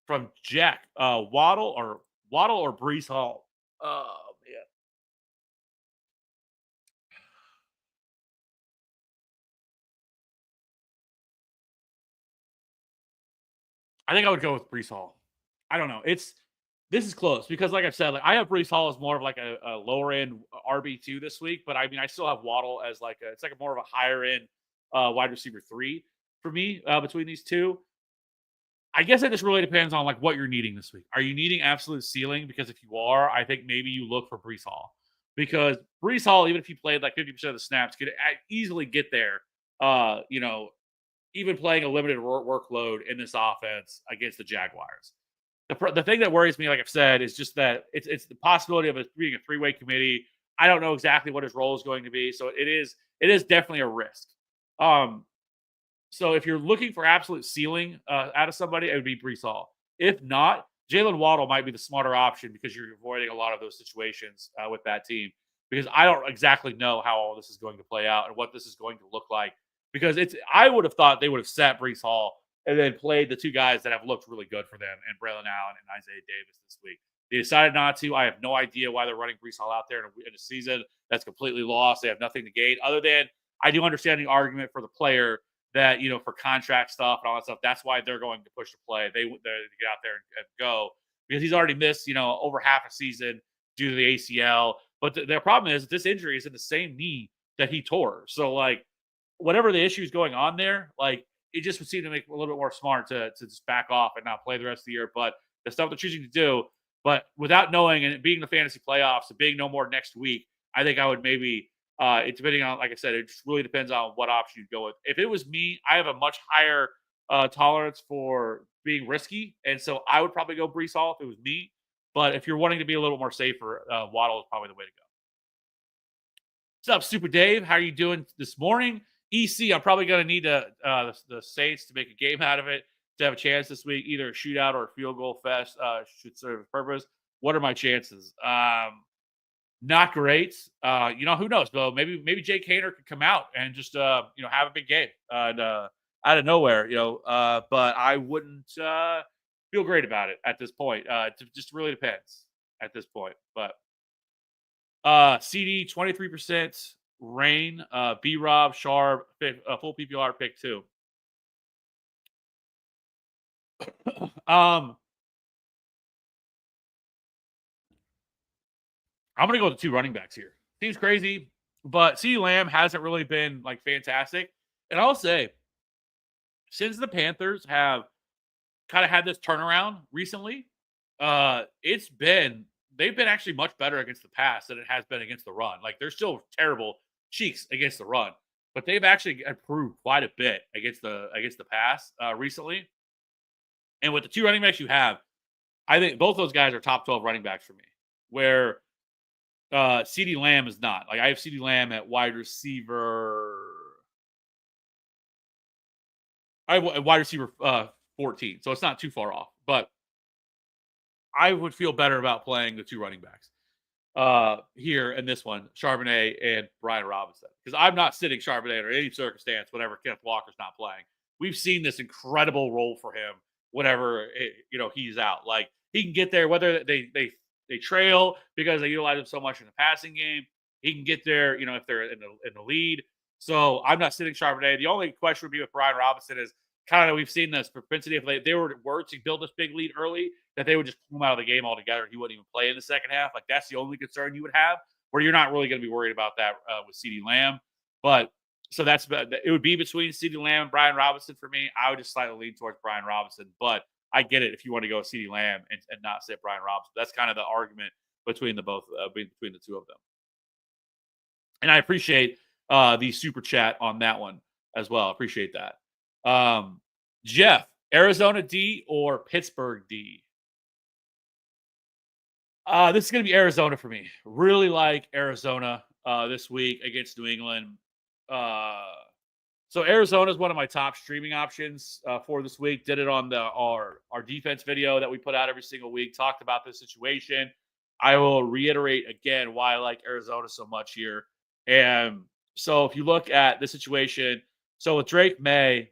from Jack. Waddle or Brees Hall. Oh man. I think I would go with Brees Hall. I don't know. This is close because, like I've said, like I have Brees Hall as more of like a lower end RB2 this week, but I mean I still have Waddle as it's like a more of a higher end wide receiver 3 for me between these two. I guess it just really depends on like what you're needing this week. Are you needing absolute ceiling? Because if you are, I think maybe you look for Brees Hall, because Brees Hall, even if he played like 50% of the snaps, could easily get there. Even playing a limited workload in this offense against the Jaguars. The thing that worries me, like I've said, is just that it's the possibility of it being a 3-way committee. I don't know exactly what his role is going to be, so it is definitely a risk. So if you're looking for absolute ceiling out of somebody, it would be Brees Hall. If not, Jalen Waddle might be the smarter option because you're avoiding a lot of those situations with that team. Because I don't exactly know how all this is going to play out and what this is going to look like. Because I would have thought they would have sat Brees Hall and then played the two guys that have looked really good for them, and Braylon Allen and Isaiah Davis this week. They decided not to. I have no idea why they're running Brees Hall out there in a season that's completely lost. They have nothing to gain other than I do understand the argument for the player that, for contract stuff and all that stuff. That's why they're going to push the play. They get out there and go, because he's already missed, over half a season due to the ACL. But their problem is this injury is in the same knee that he tore. So, like, whatever the issue is going on there, like, it just would seem to make a little bit more smart to just back off and not play the rest of the year. But the stuff they're choosing to do, but without knowing, and it being the fantasy playoffs, and being no more next week, I think I would maybe depending on, like I said, it just really depends on what option you go with. If it was me, I have a much higher tolerance for being risky, and so I would probably go Brees Hall if it was me. But if you're wanting to be a little more safer, Waddle is probably the way to go. What's up, Super Dave? How are you doing this morning? EC, I'm probably going to need the Saints to make a game out of it to have a chance this week. Either a shootout or a field goal fest should serve a purpose. What are my chances? Not great. Who knows, though? Maybe Jake Haener could come out and just have a big game and out of nowhere, but I wouldn't feel great about it at this point. It just really depends at this point. But CD 23%, Rain, B Rob, Sharp, full PPR pick 2. I'm going to go with the 2 running backs here. Seems crazy, but CeeDee Lamb hasn't really been like fantastic. And I'll say, since the Panthers have kind of had this turnaround recently, they've been actually much better against the pass than it has been against the run. Like, they're still terrible cheeks against the run, but they've actually improved quite a bit against the pass recently. And with the 2 running backs you have, I think both those guys are top 12 running backs for me. Where CeeDee Lamb is not. Like, I have CeeDee Lamb at wide receiver. I have wide receiver 14, so it's not too far off. But I would feel better about playing the 2 running backs here in this one, Charbonnet and Brian Robinson, because I'm not sitting Charbonnet under any circumstance whenever Kenneth Walker's not playing. We've seen this incredible role for him whenever he's out. Like he can get there whether they trail because they utilize him so much in the passing game. He can get there, if they're in the lead. So I'm not sitting Charbonnet. The only question would be with Brian Robinson is kind of we've seen this propensity if they were to build this big lead early that they would just pull him out of the game altogether. He wouldn't even play in the second half. Like that's the only concern you would have, where you're not really going to be worried about that with CeeDee Lamb. But so it would be between CeeDee Lamb and Brian Robinson for me. I would just slightly lean towards Brian Robinson, but I get it if you want to go with CeeDee Lamb and not sit Brian Robinson. That's kind of the argument between between the two of them. And I appreciate the super chat on that one as well. Appreciate that. Jeff, Arizona D or Pittsburgh D? This is going to be Arizona for me. Really like Arizona this week against New England. So Arizona is one of my top streaming options for this week. Did it on our defense video that we put out every single week. Talked about this situation. I will reiterate again why I like Arizona so much here. And so if you look at the situation, so with Drake May,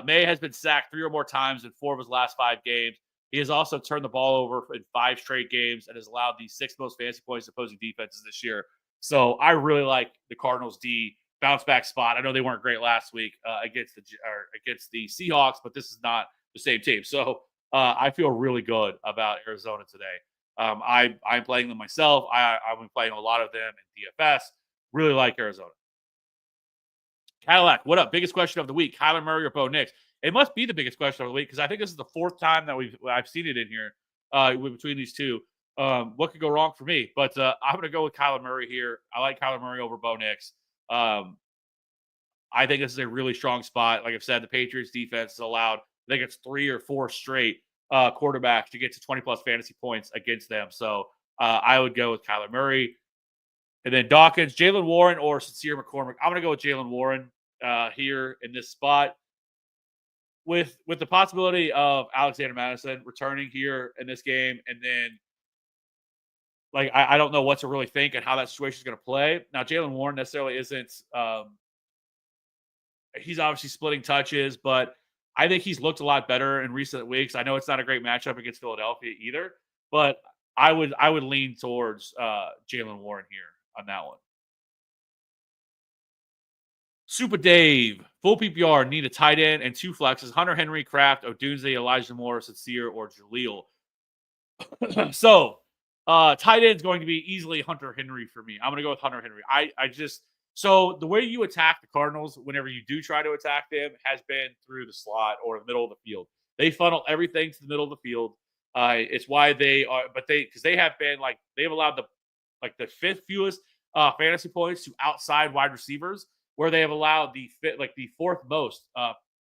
May has been sacked 3 or more times in 4 of his last 5 games. He has also turned the ball over in 5 straight games and has allowed the 6th most fantasy points opposing defenses this year. So I really like the Cardinals D bounce back spot. I know they weren't great last week against the Seahawks, but this is not the same team. So I feel really good about Arizona today. I'm playing them myself. I've been playing a lot of them in DFS. Really like Arizona. Cadillac, what up? Biggest question of the week: Kyler Murray or Bo Nix? It must be the biggest question of the week because I think this is the 4th time that I've seen it in here between these two. What could go wrong for me? But I'm going to go with Kyler Murray here. I like Kyler Murray over Bo Nix. I think this is a really strong spot. Like I've said, the Patriots defense has allowed, I think it's 3 or 4 straight quarterbacks to get to 20 plus fantasy points against them. So I would go with Kyler Murray. And then Dawkins, Jaylen Warren, or Sincere McCormick. I'm going to go with Jaylen Warren here in this spot. With the possibility of Alexander Madison returning here in this game, and then I don't know what to really think and how that situation is going to play. Now, Jaylen Warren necessarily isn't. He's obviously splitting touches, but I think he's looked a lot better in recent weeks. I know it's not a great matchup against Philadelphia either, but I would lean towards Jaylen Warren here on that one. Super Dave, full PPR, need a tight end and 2 flexes: Hunter Henry, Kraft, Odunze, Elijah Moore, Sincere, or Jaleel. So, tight end is going to be easily Hunter Henry for me. I'm going to go with Hunter Henry. So the way you attack the Cardinals whenever you do try to attack them has been through the slot or the middle of the field. They funnel everything to the middle of the field. It's why because they have been they've allowed the 5th fewest fantasy points to outside wide receivers, where they have allowed the 4th most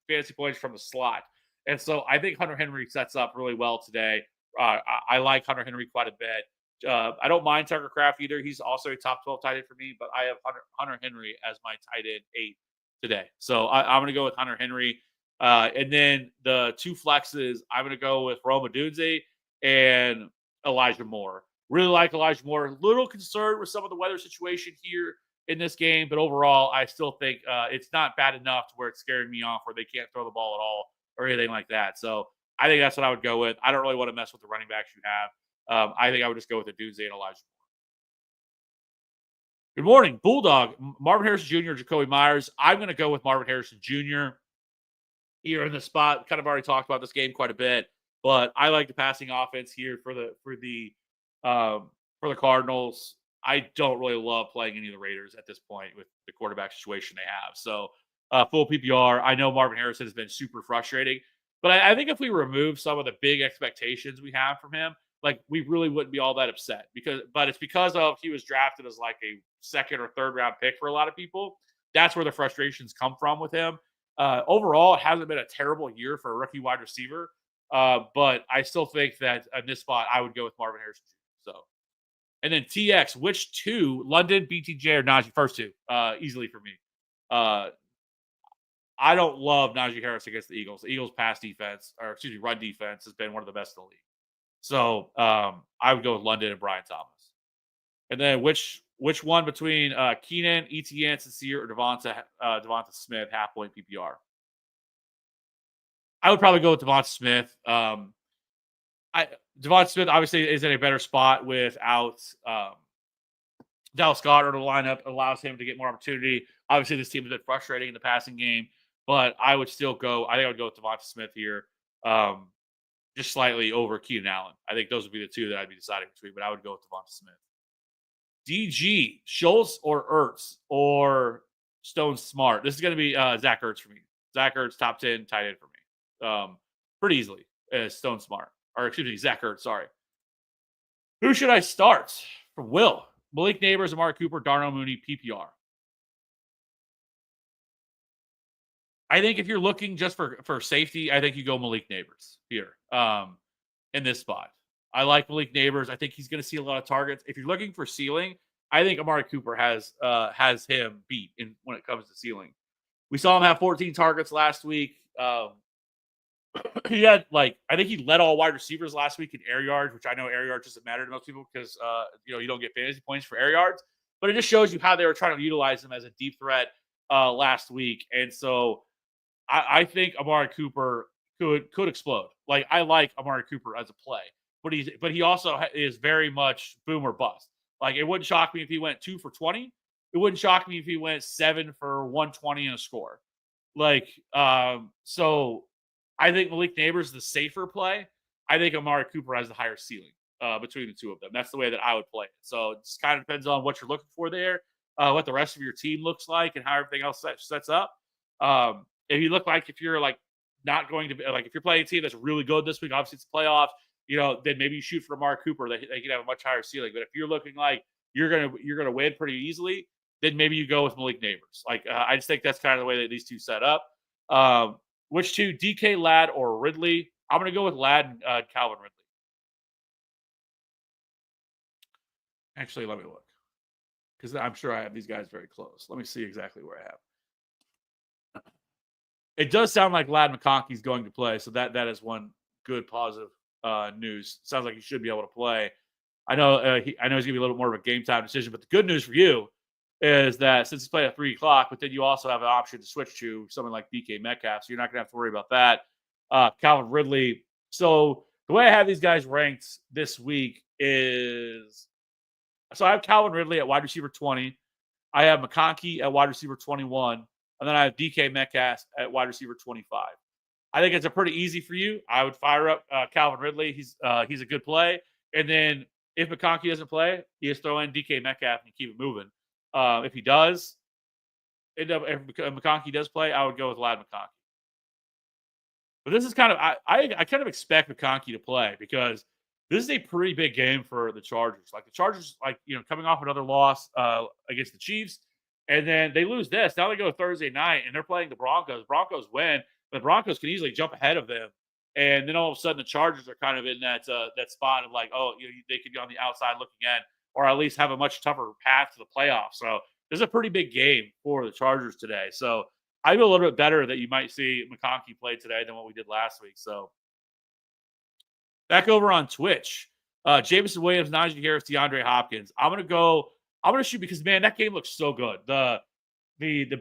fantasy points from the slot. And so I think Hunter Henry sets up really well today. I like Hunter Henry quite a bit. I don't mind Tucker Kraft either. He's also a top 12 tight end for me, but I have Hunter Henry as my tight end 8 today. So I'm going to go with Hunter Henry. And then the 2 flexes, I'm going to go with Rome Odunze and Elijah Moore. Really like Elijah Moore. A little concerned with some of the weather situation here in this game, but overall, I still think it's not bad enough to where it's scaring me off, where they can't throw the ball at all or anything like that. So I think that's what I would go with. I don't really want to mess with the running backs you have. I think I would just go with Odunze and Elijah Moore. Good morning, Bulldog. Marvin Harrison Jr., Jacoby Myers. I'm going to go with Marvin Harrison Jr. here in the spot. Kind of already talked about this game quite a bit, but I like the passing offense here for the Cardinals. I don't really love playing any of the Raiders at this point with the quarterback situation they have. So full PPR. I know Marvin Harrison has been super frustrating, but I think if we remove some of the big expectations we have from him, we really wouldn't be all that upset but it's because of he was drafted as a 2nd or 3rd round pick for a lot of people. That's where the frustrations come from with him. Overall, it hasn't been a terrible year for a rookie wide receiver, but I still think that in this spot I would go with Marvin Harrison. So, and then TX, which 2, London, BTJ, or Najee? First 2, easily for me. I don't love Najee Harris against the Eagles. The Eagles' run defense has been one of the best in the league. So I would go with London and Brian Thomas. And then which one between Keenan, Etienne, Sincere, or Devonta Smith, half point PPR? I would probably go with Devonta Smith. Devonta Smith obviously is in a better spot without Dallas Goedert in the lineup. It allows him to get more opportunity. Obviously, this team has been frustrating in the passing game, but I would still go. I think I would go with Devonta Smith here, just slightly over Keenan Allen. I think those would be the two that I'd be deciding between, but I would go with Devonta Smith. DG, Schultz or Ertz or Stone Smart. This is going to be Zach Ertz for me. Zach Ertz, top 10 tight end for me. Pretty easily as Stone Smart. Or excuse me, Zach Ertz, sorry. Who should I start? For Will. Malik Neighbors, Amari Cooper, Darnell Mooney, PPR. I think if you're looking just for safety, I think you go Malik Neighbors here in this spot. I like Malik Neighbors. I think he's going to see a lot of targets. If you're looking for ceiling, I think Amari Cooper has him beat when it comes to ceiling. We saw him have 14 targets last week. He had I think he led all wide receivers last week in air yards, which I know air yards doesn't matter to most people because you don't get fantasy points for air yards, but it just shows you how they were trying to utilize him as a deep threat last week. And so I think Amari Cooper could explode. I like Amari Cooper as a play, but he also is very much boom or bust. It wouldn't shock me if he went 2 for 20. It wouldn't shock me if he went 7 for 120 and a score. So I think Malik Neighbors is the safer play. I think Amari Cooper has the higher ceiling between the two of them. That's the way that I would play it. So it just kind of depends on what you're looking for there, what the rest of your team looks like, and how everything else sets up. If you look if you're not going to be if you're playing a team that's really good this week, obviously it's playoffs, then maybe you shoot for Amari Cooper. They can have a much higher ceiling. But if you're looking like you're gonna win pretty easily, then maybe you go with Malik Neighbors. I just think that's kind of the way that these two set up. Which two, DK Ladd or Ridley? I'm going to go with Ladd and Calvin Ridley. Actually, let me look because I'm sure I have these guys very close. Let me see exactly where I have. It does sound like Ladd McConkey is going to play, so that is one good positive news. Sounds like he should be able to play. I know he's going to be a little bit more of a game time decision, but the good news for you is that since it's played at 3 o'clock, but then you also have an option to switch to someone like DK Metcalf, so you're not going to have to worry about that. Calvin Ridley. So the way I have these guys ranked this week is, so I have Calvin Ridley at wide receiver 20. I have McConkey at wide receiver 21. And then I have DK Metcalf at wide receiver 25. I think it's a pretty easy for you. I would fire up Calvin Ridley. He's a good play. And then if McConkey doesn't play, you just throw in DK Metcalf and keep it moving. If he does, if McConkey does play, I would go with Ladd McConkey. But this is kind of I kind of expect McConkey to play because this is a pretty big game for the Chargers. The Chargers, coming off another loss against the Chiefs, and then they lose this. Now they go Thursday night and they're playing the Broncos. Broncos win, but the Broncos can easily jump ahead of them. And then all of a sudden the Chargers are kind of in that spot of they could be on the outside looking in, or at least have a much tougher path to the playoffs. So this is a pretty big game for the Chargers today. So I feel a little bit better that you might see McConkey play today than what we did last week. So back over on Twitch, Jameson Williams, Najee Harris, DeAndre Hopkins. I'm gonna shoot because man, that game looks so good. The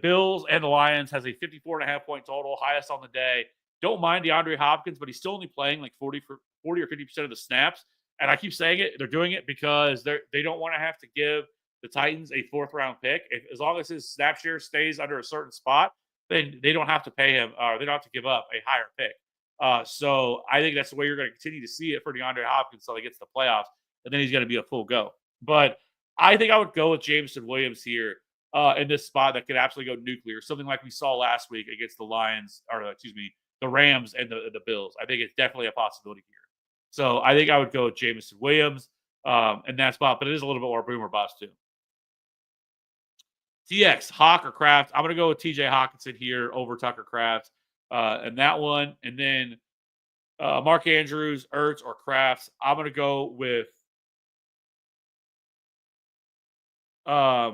Bills and the Lions has a 54.5 point total, highest on the day. Don't mind DeAndre Hopkins, but he's still only playing 40 or 50% of the snaps. And I keep saying it, they're doing it because they don't want to have to give the Titans a 4th round pick. As long as his snap share stays under a certain spot, then they don't have to pay him, or they don't have to give up a higher pick. So I think that's the way you're going to continue to see it for DeAndre Hopkins until he gets to the playoffs, and then he's going to be a full go. But I think I would go with Jameson Williams here in this spot that could absolutely go nuclear, something like we saw last week against the Lions, or the Rams and the Bills. I think it's definitely a possibility here. So I think I would go with Jameson Williams in that spot, but it is a little bit more boom or bust too. TX, Hawk or Kraft. I'm going to go with TJ Hockenson here over Tucker Kraft and that one. And then Mark Andrews, Ertz, or Kraft. I'm going to go with Zach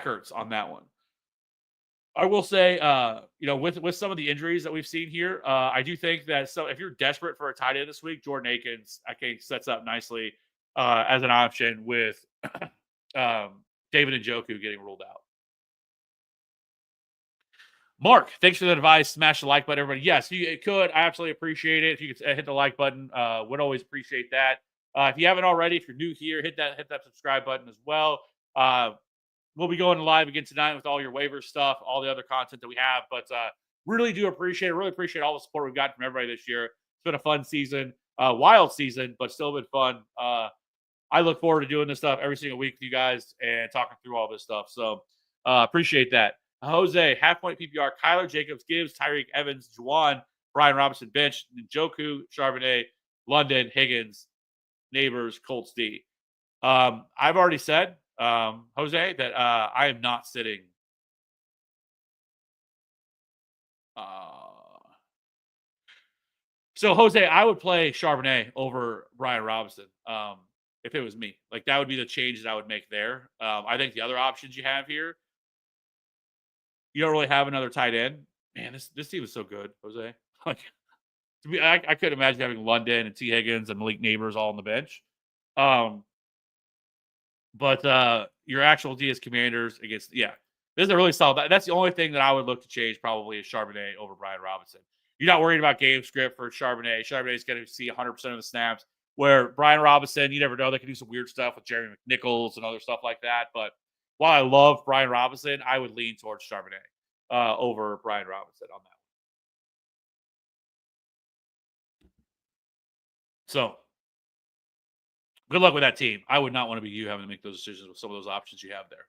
Ertz on that one. I will say, with some of the injuries that we've seen here, I do think that if you're desperate for a tight end this week, Jordan Akins, I think sets up nicely as an option with David Njoku getting ruled out. Mark, thanks for the advice. Smash the like button, everybody. Yes, you could. I absolutely appreciate it. If you could hit the like button, would always appreciate that. If you haven't already, if you're new here, hit that subscribe button as well. Uh, we'll be going live again tonight with all your waiver stuff, all the other content that we have. But really do appreciate it. Really appreciate all the support we've gotten from everybody this year. It's been a fun season, wild season, but still been fun. I look forward to doing this stuff every single week with you guys and talking through all this stuff. So appreciate that. Jose, half point PPR, Kyler Jacobs, Gibbs, Tyreek Evans, Juwan, Brian Robinson, bench, Njoku, Charbonnet, London, Higgins, Neighbors, Colts D. I've already said, Jose, that I am not sitting. So, Jose, I would play Charbonnet over Brian Robinson if it was me. Like, that would be the change that I would make there. I think the other options you have here, you don't really have another tight end. Man, this team is so good, Jose. Like, to me, I couldn't imagine having London and T. Higgins and Malik Neighbors all on the bench. But your actual D is Commanders against, this is a really solid. That's the only thing that I would look to change probably is Charbonnet over Brian Robinson. You're not worried about game script for Charbonnet. Charbonnet is going to see 100% of the snaps. Where Brian Robinson, you never know. They can do some weird stuff with Jerry McNichols and other stuff like that. But while I love Brian Robinson, I would lean towards Charbonnet over Brian Robinson on that one. So good luck with that team. I would not want to be you having to make those decisions with some of those options you have there.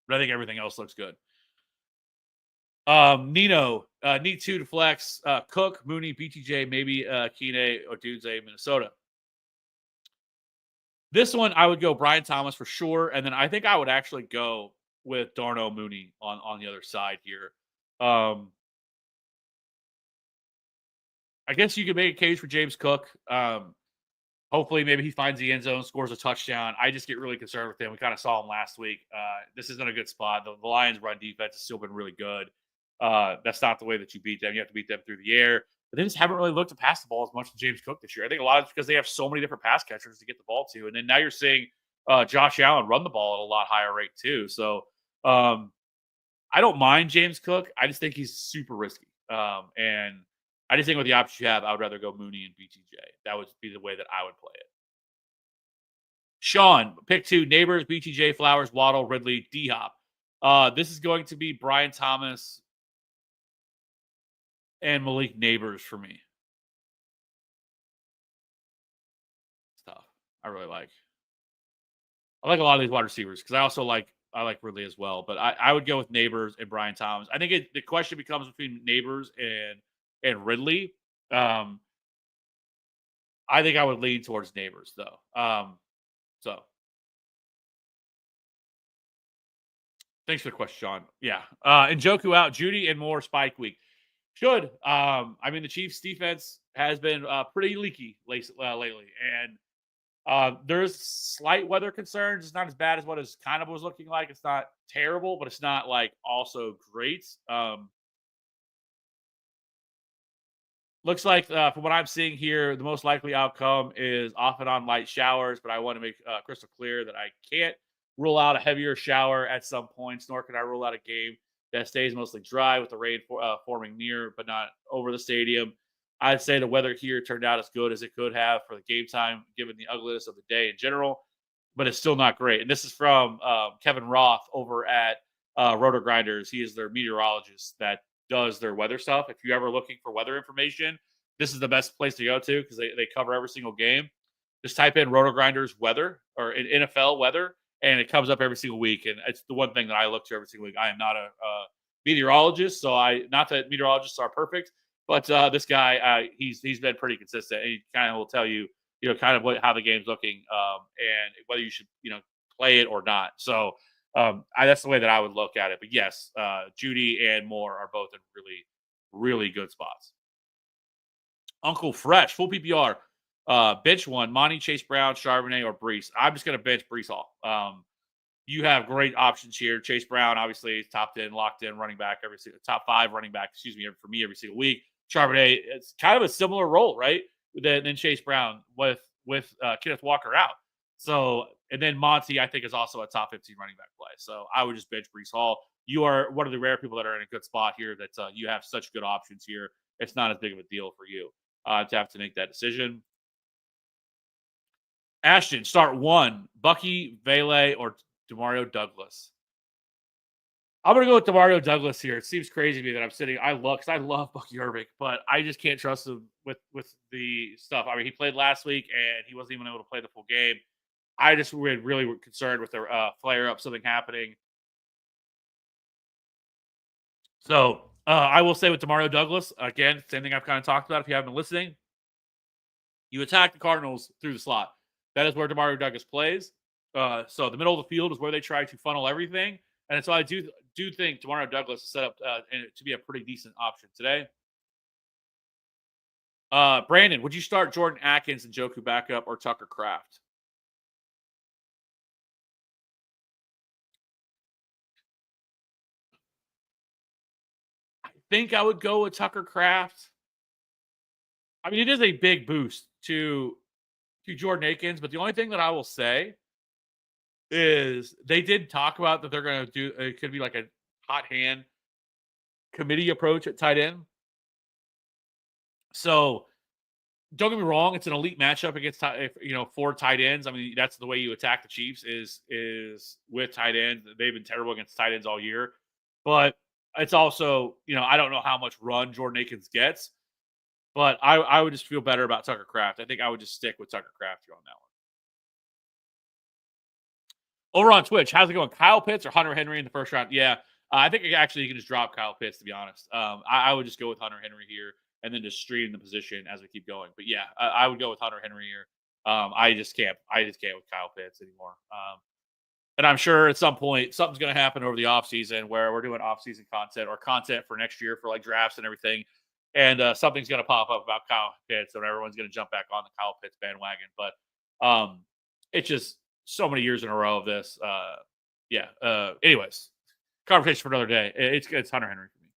But I think everything else looks good. Nino, need 2 to flex. Cook, Mooney, BTJ, maybe Kine, Odunze, Minnesota. This one, I would go Brian Thomas for sure. And then I think I would actually go with Darnell Mooney on the other side here. I guess you could make a case for James Cook. Hopefully, maybe he finds the end zone, scores a touchdown. I just get really concerned with him. We kind of saw him last week. This isn't a good spot. The Lions' run defense has still been really good. That's not the way that you beat them. You have to beat them through the air. But they just haven't really looked to pass the ball as much as James Cook this year. I think a lot of it's because they have so many different pass catchers to get the ball to. And then now you're seeing Josh Allen run the ball at a lot higher rate too. So I don't mind James Cook. I just think he's super risky. And I just think with the options you have, I would rather go Mooney and BTJ. That would be the way that I would play it. Sean, pick 2, Neighbors, BTJ, Flowers, Waddle, Ridley, D-Hop. This is going to be Brian Thomas and Malik Neighbors for me. Stuff I really like. I like a lot of these wide receivers because I like Ridley as well. But I would go with Neighbors and Brian Thomas. I think the question becomes between Neighbors and Ridley. I think I would lean towards Neighbors though. So thanks for the question, Sean. Yeah. Njoku out, Judy and more spike week. Should. I mean, the Chiefs defense has been pretty leaky lately. And there's slight weather concerns. It's not as bad as what it kind of was looking like. It's not terrible, but it's not like also great. Looks like from what I'm seeing here, the most likely outcome is off and on light showers, but I want to make crystal clear that I can't rule out a heavier shower at some points, nor can I rule out a game that stays mostly dry with the rain forming near but not over the stadium. I'd say the weather here turned out as good as it could have for the game time, given the ugliness of the day in general, but it's still not great. And this is from Kevin Roth over at Roto Grinders. He is their meteorologist that does their weather stuff. If you're ever looking for weather information, this is the best place to go to because they cover every single game. Just type in Roto Grinders weather or NFL weather, and it comes up every single week. And it's the one thing that I look to every single week. I am not a meteorologist, so not that meteorologists are perfect, but this guy, he's been pretty consistent. And he kind of will tell you, kind of how the game's looking and whether you should, play it or not. So that's the way that I would look at it. But yes, Judy and Moore are both in really, really good spots. Uncle Fresh, full PPR. Bench one, Monty, Chase Brown, Charbonnet, or Brees. I'm just going to bench Brees Hall. You have great options here. Chase Brown, obviously, is top 10, locked in running back top 5 running back, for me every single week. Charbonnet, it's kind of a similar role, right? Than Chase Brown with Kenneth Walker out. So, and then Monty, I think, is also a top 15 running back play. So I would just bench Brees Hall. you are one of the rare people that are in a good spot here that you have such good options here. It's not as big of a deal for you to have to make that decision. Ashton, start one. Bucky, Vele, or Demario Douglas. I'm gonna go with Demario Douglas here. It seems crazy to me that I'm sitting. I love Bucky Irving, but I just can't trust him with the stuff. I mean, he played last week and he wasn't even able to play the full game. I just really were concerned with the flare up, something happening. So I will say with Demario Douglas again, same thing I've kind of talked about. If you haven't been listening, you attack the Cardinals through the slot. That is where Demario Douglas plays. So the middle of the field is where they try to funnel everything. And so I do think Demario Douglas is set up to be a pretty decent option today. Brandon, would you start Jordan Atkins and Njoku backup or Tucker Kraft? I think I would go with Tucker Kraft. I mean, it is a big boost to Jordan Akins, but the only thing that I will say is they did talk about that they're going to do, it could be like a hot hand committee approach at tight end. So don't get me wrong, it's an elite matchup against, 4 tight ends. I mean, that's the way you attack the Chiefs is with tight ends. They've been terrible against tight ends all year, but it's also, I don't know how much run Jordan Akins gets, but I would just feel better about Tucker Kraft. I think I would just stick with Tucker Kraft here on that one. Over on Twitch, how's it going? Kyle Pitts or Hunter Henry in the first round? Yeah, I think actually you can just drop Kyle Pitts, to be honest. I would just go with Hunter Henry here and then just stream the position as we keep going. But yeah, I would go with Hunter Henry here. I just can't with Kyle Pitts anymore. And I'm sure at some point something's going to happen over the offseason where we're doing offseason content or content for next year for like drafts and everything. And something's going to pop up about Kyle Pitts and everyone's going to jump back on the Kyle Pitts bandwagon. But it's just so many years in a row of this. Anyways, conversation for another day. It's Hunter Henry for me.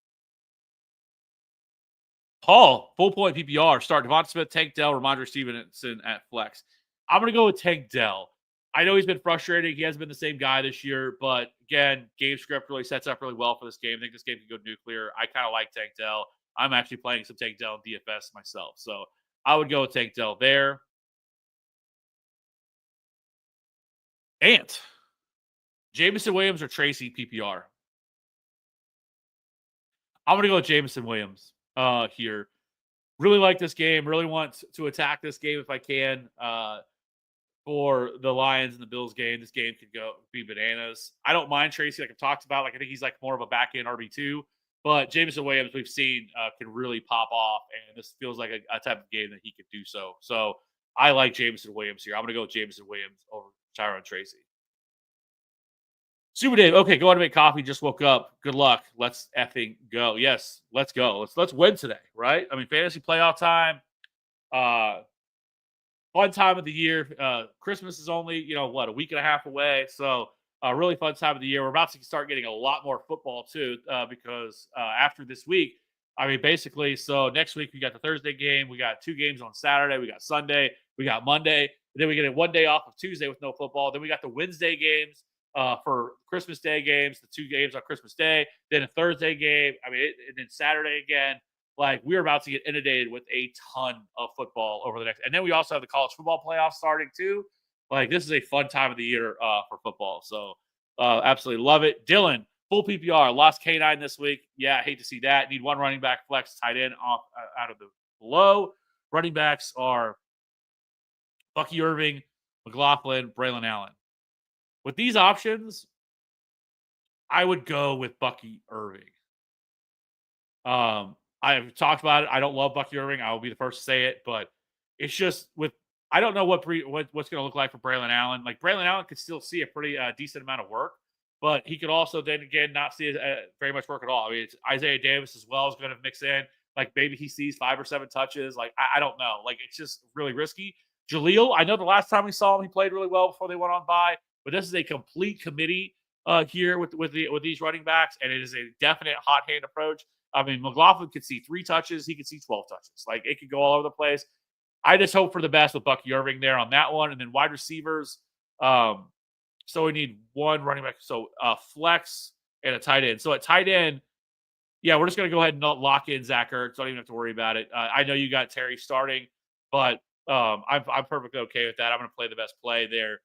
Paul, full point PPR. Start Devonta Smith, Tank Dell, Rhamondre Stevenson at flex. I'm going to go with Tank Dell. I know he's been frustrating. He hasn't been the same guy this year, but again, game script really sets up really well for this game. I think this game can go nuclear. I kind of like Tank Dell. I'm actually playing some Tank Dell in DFS myself. So I would go with Tank Dell there. Ant. Jameson Williams or Tracy PPR? I'm going to go with Jameson Williams here. Really like this game. Really want to attack this game if I can. For the Lions and the Bills game, this game could be bananas. I don't mind Tracy, like I've talked about. Like I think he's like more of a back end RB2. But Jameson Williams, we've seen can really pop off, and this feels like a type of game that he could do so. So I like Jameson Williams here. I'm going to go with Jameson Williams over Tyrone Tracy. Super Dave, okay, go on to make coffee. Just woke up. Good luck. Let's effing go. Yes, let's go. Let's win today, right? I mean, fantasy playoff time. Fun time of the year. Christmas is only, a week and a half away. So really fun time of the year. We're about to start getting a lot more football too, because after this week, I mean, basically, so next week we got the Thursday game. We got 2 games on Saturday. We got Sunday. We got Monday. Then we get 1 day off of Tuesday with no football. Then we got the Wednesday games for Christmas Day games, the 2 games on Christmas Day. Then a Thursday game. I mean, and then Saturday again. Like, we're about to get inundated with a ton of football over the next. And then we also have the college football playoffs starting too. Like, this is a fun time of the year for football. So, absolutely love it. Dylan, full PPR, lost K9 this week. Yeah, I hate to see that. Need 1 running back flex tight end off out of the below. Running backs are Bucky Irving, McLaughlin, Braylon Allen. With these options, I would go with Bucky Irving. I've talked about it. I don't love Bucky Irving. I will be the first to say it, but it's just I don't know what's going to look like for Braylon Allen. Like, Braylon Allen could still see a pretty decent amount of work, but he could also then again not see very much work at all. I mean, it's Isaiah Davis as well is going to mix in. Like, maybe he sees 5 or 7 touches. Like, I don't know. Like, it's just really risky. Jaleel, I know the last time we saw him, he played really well before they went on bye, but this is a complete committee here with these running backs, and it is a definite hot hand approach. I mean, McLaughlin could see 3 touches. He could see 12 touches. Like, it could go all over the place. I just hope for the best with Bucky Irving there on that one. And then wide receivers. So we need 1 running back. So flex, and a tight end. So at tight end, yeah, we're just going to go ahead and lock in Zach Ertz. Don't even have to worry about it. I know you got Terry starting, but I'm perfectly okay with that. I'm going to play the best play there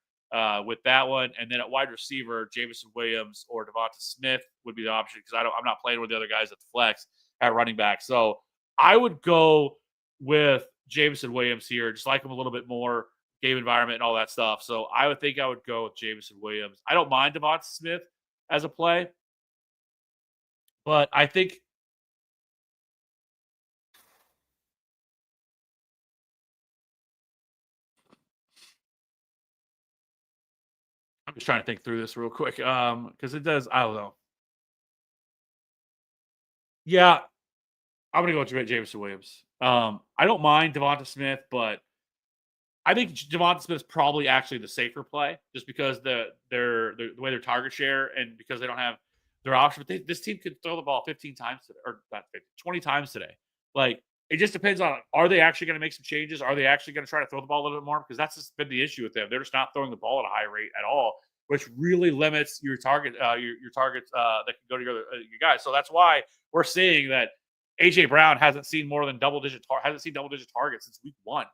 with that one. And then at wide receiver, Jameson Williams or Devonta Smith would be the option because I'm not playing with the other guys at the flex at running back. So I would go with Jameson Williams here, just like him a little bit more, game environment and all that stuff. So I would think I would go with Jameson Williams. I don't mind Devonta Smith as a play, but I think I'm just trying to think through this real quick because it does. I don't know. Yeah, I'm gonna go with Jameson Williams. I don't mind Devonta Smith, but I think Devonta Smith's probably actually the safer play, just because the way their target share and because they don't have their option. But this team could throw the ball 15 times today, or not 15, 20 times today. Like it just depends on are they actually going to make some changes? Are they actually going to try to throw the ball a little bit more? Because that's just been the issue with them. They're just not throwing the ball at a high rate at all, which really limits your target, your targets that can go to your guys. So that's why we're seeing that AJ Brown hasn't seen double digit targets since week 1.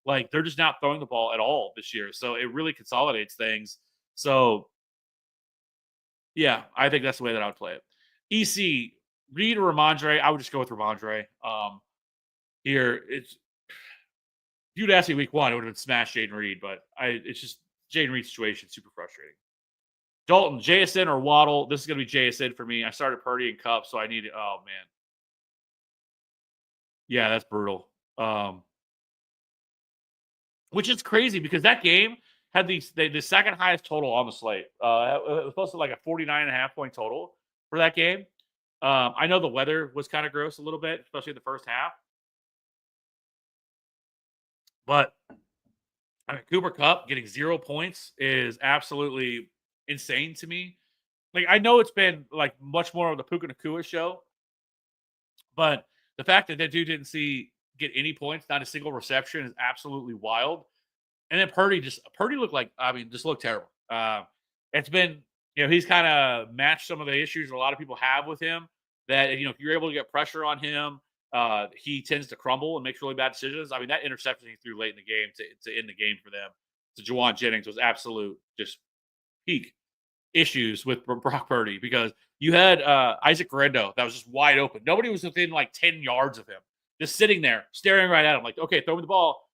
Like they're just not throwing the ball at all this year. So it really consolidates things. So yeah, I think that's the way that I would play it. EC, Reed or Ramondre, I would just go with Ramondre. Here it's if you'd asked me week 1, it would have been smash Jaden Reed, but it's just Jaden Reed's situation super frustrating. Dalton, JSN or Waddle? This is gonna be JSN for me. I started Purdy and Cup, so I need it. Oh man. Yeah, that's brutal. Which is crazy because that game had the second highest total on the slate. It was supposed to like a 49.5 point total for that game. I know the weather was kind of gross a little bit, especially in the first half. But I mean, Cooper Kupp getting 0 points is absolutely insane to me. Like I know it's been like much more of the Puka Nacua show, but the fact that dude didn't get any points, not a single reception, is absolutely wild. And then Purdy looked like, I mean, just looked terrible. It's been, he's kind of matched some of the issues a lot of people have with him. That if you're able to get pressure on him, he tends to crumble and makes really bad decisions. I mean, that interception he threw late in the game to end the game for them to Juwan Jennings was absolute just peak issues with Brock Purdy because you had Isaac Guerrero that was just wide open. Nobody was within like 10 yards of him, just sitting there staring right at him, like, okay, throw me the ball.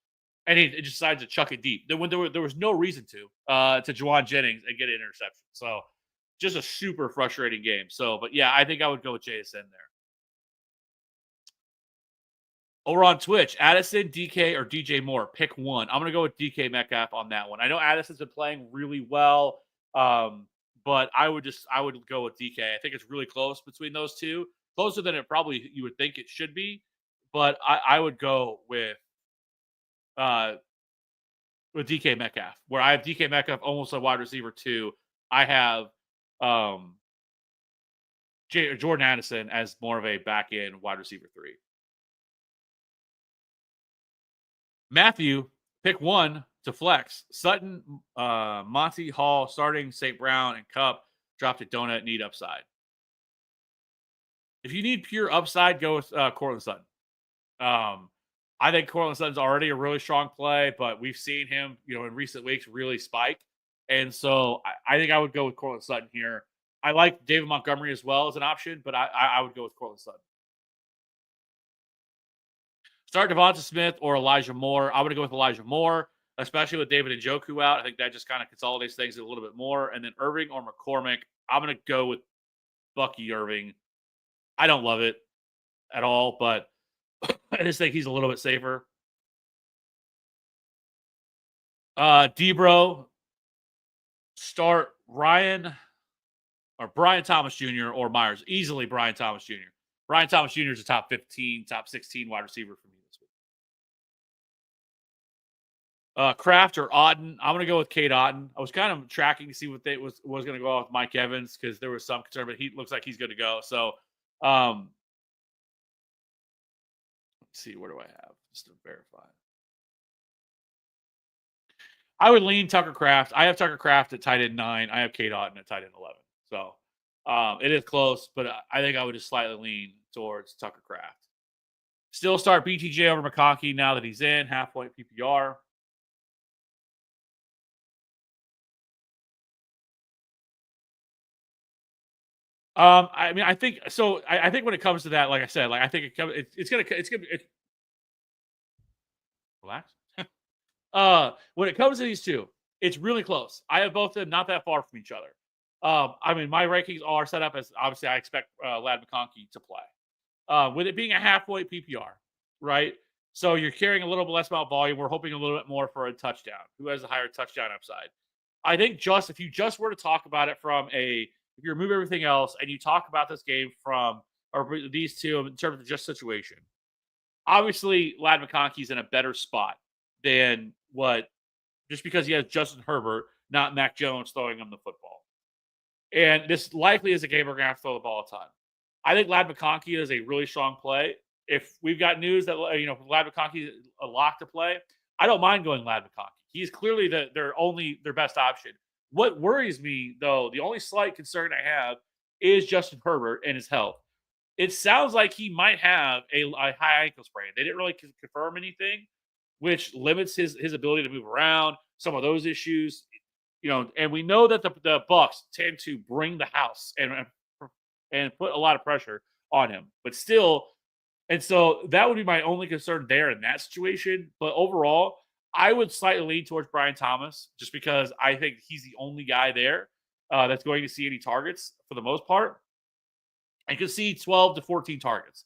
And he just decided to chuck it deep. When there was no reason to Juwan Jennings and get an interception. So just a super frustrating game. So, but yeah, I think I would go with JSN there. Over on Twitch, Addison, DK, or DJ Moore. Pick one. I'm going to go with DK Metcalf on that one. I know Addison's been playing really well, but I would go with DK. I think it's really close between those two, closer than it probably you would think it should be. But I would go with DK Metcalf, where I have DK Metcalf almost a wide receiver 2. I have Jordan Addison as more of a back end wide receiver 3. Matthew, pick one to flex. Sutton, Monty, Hall, starting St. Brown, and Cup. Dropped at Donut, need upside. If you need pure upside, go with Courtland Sutton. I think Courtland Sutton's already a really strong play, but we've seen him, in recent weeks really spike. And so I think I would go with Courtland Sutton here. I like David Montgomery as well as an option, but I would go with Courtland Sutton. Start Devonta Smith or Elijah Moore. I would go with Elijah Moore, especially with David Njoku out. I think that just kind of consolidates things a little bit more. And then Irving or McCormick. I'm going to go with Bucky Irving. I don't love it at all, but I just think he's a little bit safer. Debro, start Ryan or Brian Thomas Jr. or Myers. Easily Brian Thomas Jr. Brian Thomas Jr. is a top 15, top 16 wide receiver for me this week. Kraft or Otten. I'm going to go with Cade Otton. I was kind of tracking to see what they was going to go off with Mike Evans because there was some concern, but he looks like he's good to go. So, let's see, where do I have just to verify? I would lean Tucker Kraft. I have Tucker Kraft at tight end 9. I have Cade Otton at tight end 11. So It is close, but I think I would just slightly lean towards Tucker Craft. Still start BTJ over McConkey now that he's in half point PPR. I mean, I think so. I think when it comes to that, like I said, like I think it's gonna relax. When it comes to these two, it's really close. I have both of them not that far from each other. I mean, my rankings are set up as obviously I expect Lad McConkey to play. With it being a halfway PPR, right? So you're carrying a little bit less about volume. We're hoping a little bit more for a touchdown. Who has a higher touchdown upside? I think just if you just were to talk about it from if you remove everything else and you talk about this game from or these two in terms of just situation, obviously Lad McConkey's in a better spot than what just because he has Justin Herbert, not Mac Jones throwing him the football. And this likely is a game we're gonna have to throw the ball a ton. I think Lad McConkey is a really strong play. If we've got news that Lad McConkey is a lock to play, I don't mind going Lad McConkey. He's clearly their best option. What worries me though, the only slight concern I have is Justin Herbert and his health. It sounds like he might have a high ankle sprain. They didn't really confirm anything, which limits his ability to move around. Some of those issues, and we know that the Bucks tend to bring the house and put a lot of pressure on him. But still, and so that would be my only concern there in that situation. But overall, I would slightly lean towards Brian Thomas just because I think he's the only guy there that's going to see any targets for the most part. I could see 12 to 14 targets.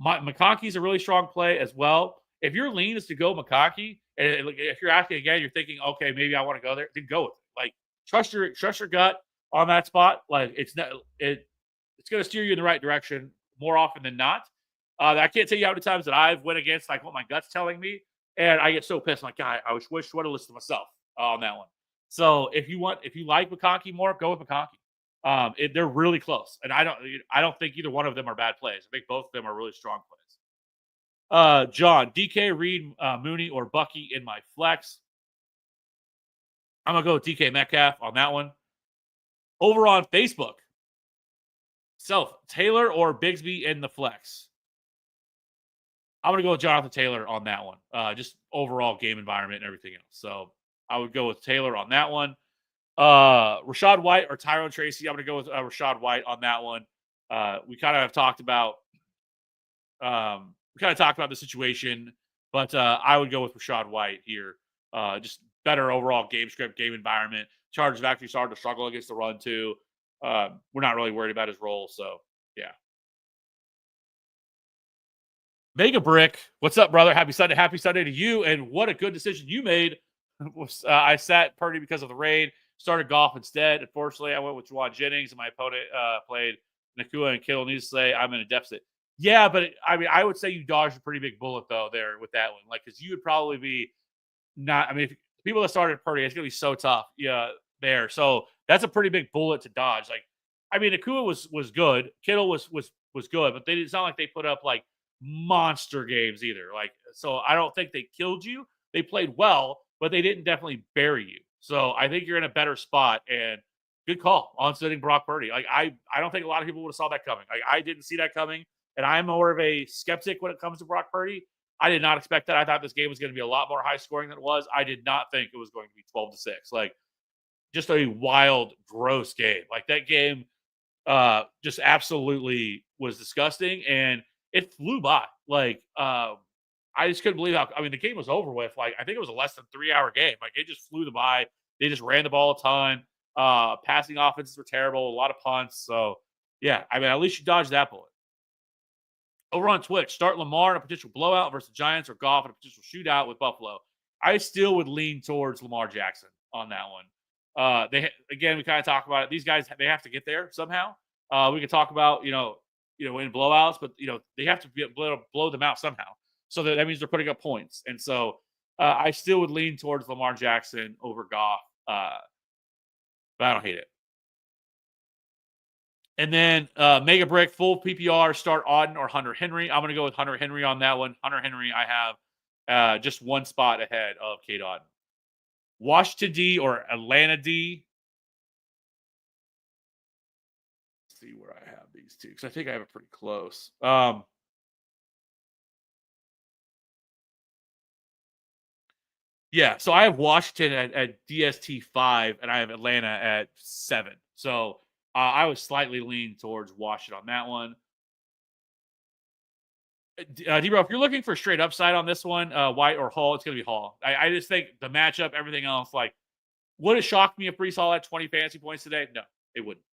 McConkey's a really strong play as well. If your lean is to go McConkey, and if you're asking again, you're thinking, okay, maybe I want to go there, then go with it. Like trust your gut on that spot. Like it's going to steer you in the right direction more often than not. I can't tell you how many times that I've went against like what my gut's telling me, and I get so pissed. I'm like, God, I wish I would have listened to myself on that one. So if you like McConkey more, go with McConkey. They're really close, and I don't think either one of them are bad plays. I think both of them are really strong plays. John, DK, Reed, Mooney, or Bucky in my flex. I'm gonna go with DK Metcalf on that one. Over on Facebook, Taylor or Bigsby in the flex. I'm going to go with Jonathan Taylor on that one. Just overall game environment and everything else. So I would go with Taylor on that one. Rachaad White or Tyrone Tracy. I'm going to go with Rachaad White on that one. We kind of have talked about the situation, but I would go with Rachaad White here. Just better overall game script, game environment. Chargers have actually started to struggle against the run too. We're not really worried about his role. So yeah. Mega Brick, what's up, brother? Happy Sunday to you. And what a good decision you made. I sat Purdy because of the rain, started Goff instead. Unfortunately, I went with Juwan Jennings, and my opponent played Nacua and Kittle. Needs to say I'm in a deficit. Yeah, but I would say you dodged a pretty big bullet though there with that one. Like, because you would probably be not. I mean, if people that started Purdy, it's gonna be so tough. Yeah, there. So that's a pretty big bullet to dodge. Like, I mean, Nacua was good. Kittle was good, but it's not like they put up like monster games either. Like, so I don't think they killed you. They played well, but they didn't definitely bury you. So I think you're in a better spot. And good call on sitting Brock Purdy. Like I don't think a lot of people would have saw that coming. Like I didn't see that coming, and I'm more of a skeptic when it comes to Brock Purdy. I did not expect that. I thought this game was going to be a lot more high scoring than it was. I did not think it was going to be 12-6. Like just a wild, gross game. Like that game just absolutely was disgusting, and it flew by. Like, I just couldn't believe the game was over with. Like, I think it was a less than 3-hour game. Like, it just flew by. They just ran the ball a ton. Passing offenses were terrible. A lot of punts. So, yeah, at least you dodged that bullet. Over on Twitch, start Lamar in a potential blowout versus the Giants or Goff in a potential shootout with Buffalo. I still would lean towards Lamar Jackson on that one. We kind of talk about it. These guys, they have to get there somehow. We can talk about, in blowouts, but they have to be able to blow them out somehow. So that means they're putting up points. And so I still would lean towards Lamar Jackson over Goff, but I don't hate it. And then Mega Brick, full PPR, start Auden or Hunter Henry. I'm going to go with Hunter Henry on that one. Hunter Henry, I have just one spot ahead of Cade Auden. Washington D or Atlanta D. see where I have these two because I think I have it pretty close. Yeah, so I have Washington at DST 5, and I have Atlanta at 7. So I was slightly leaning towards Washington on that one. D-Bro, if you're looking for straight upside on this one, White or Hall, it's going to be Hall. I just think the matchup, everything else, like, would it shock me if Brees Hall had 20 fantasy points today? No, it wouldn't.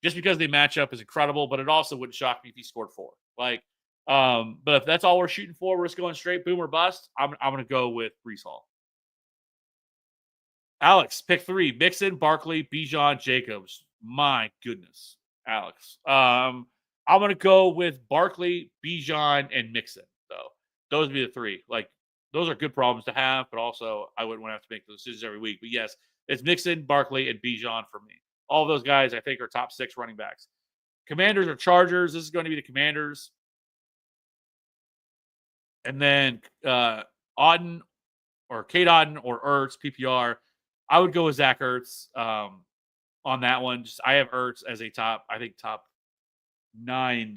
Just because the matchup is incredible, but it also wouldn't shock me if he scored 4. Like, but if that's all we're shooting for, we're just going straight boom or bust. I'm going to go with Brees Hall. Alex, pick 3: Mixon, Barkley, Bijan, Jacobs. My goodness, Alex. I'm gonna go with Barkley, Bijan, and Mixon. So those would be the 3. Like, those are good problems to have, but also I wouldn't want to have to make those decisions every week. But yes, it's Mixon, Barkley, and Bijan for me. All of those guys I think are top 6 running backs. Commanders or Chargers. This is going to be the Commanders. And then Auden or Kate Auden or Ertz, PPR. I would go with Zach Ertz on that one. Just I have Ertz as a top 9. I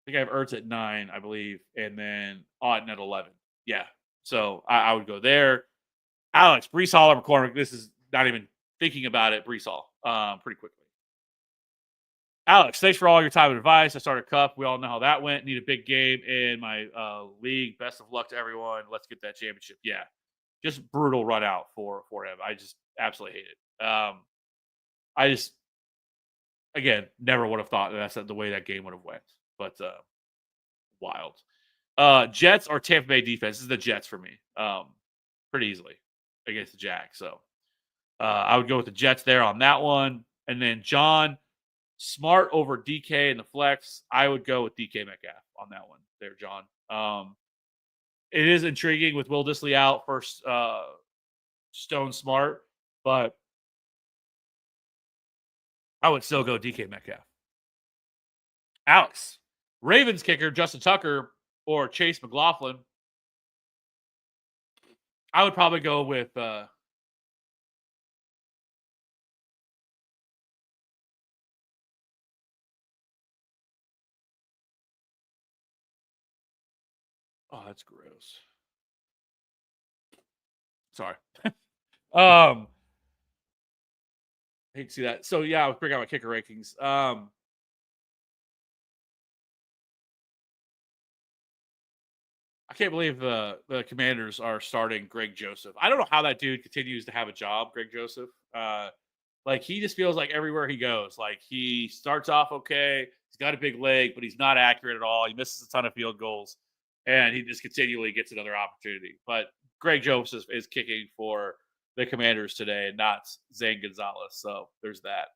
think I have Ertz at 9, I believe, and then Auden at 11. Yeah. So I would go there. Alex, Brees Hall or McCormick. This is not even thinking about it. Brees Hall pretty quickly. Alex, thanks for all your time and advice. I started Cup. We all know how that went. Need a big game in my league. Best of luck to everyone. Let's get that championship. Yeah. Just brutal run out for him. I just absolutely hate it. I just, again, never would have thought that's the way that game would have went. But wild. Jets or Tampa Bay defense. This is the Jets for me. Pretty easily against the Jags. So I would go with the Jets there on that one. And then John, Smart over DK in the flex. I would go with DK Metcalf on that one there, John. It is intriguing with Will Dissly out for Stone Smart, but I would still go DK Metcalf. Alex, Ravens kicker Justin Tucker or Chase McLaughlin. I would probably go with oh, that's gross. Sorry. I hate to see that. So yeah, I would bring out my kicker rankings. I can't believe the Commanders are starting Greg Joseph. I don't know how that dude continues to have a job, Greg Joseph. Like, he just feels like everywhere he goes, like, he starts off okay. He's got a big leg, but he's not accurate at all. He misses a ton of field goals, and he just continually gets another opportunity. But Greg Joseph is kicking for the Commanders today, and not Zane Gonzalez. So there's that.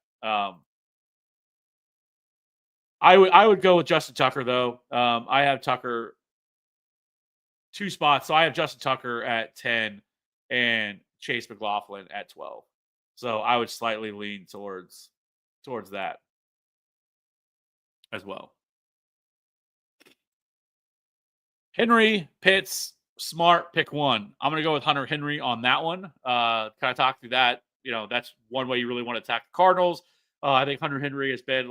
I would go with Justin Tucker though. I have Tucker 2 spots. So I have Justin Tucker at 10 and Chase McLaughlin at 12. So I would slightly lean towards that as well. Henry, Pitts, Smart, pick one. I'm going to go with Hunter Henry on that one. Kind of talk through that. That's one way you really want to attack the Cardinals. I think Hunter Henry has been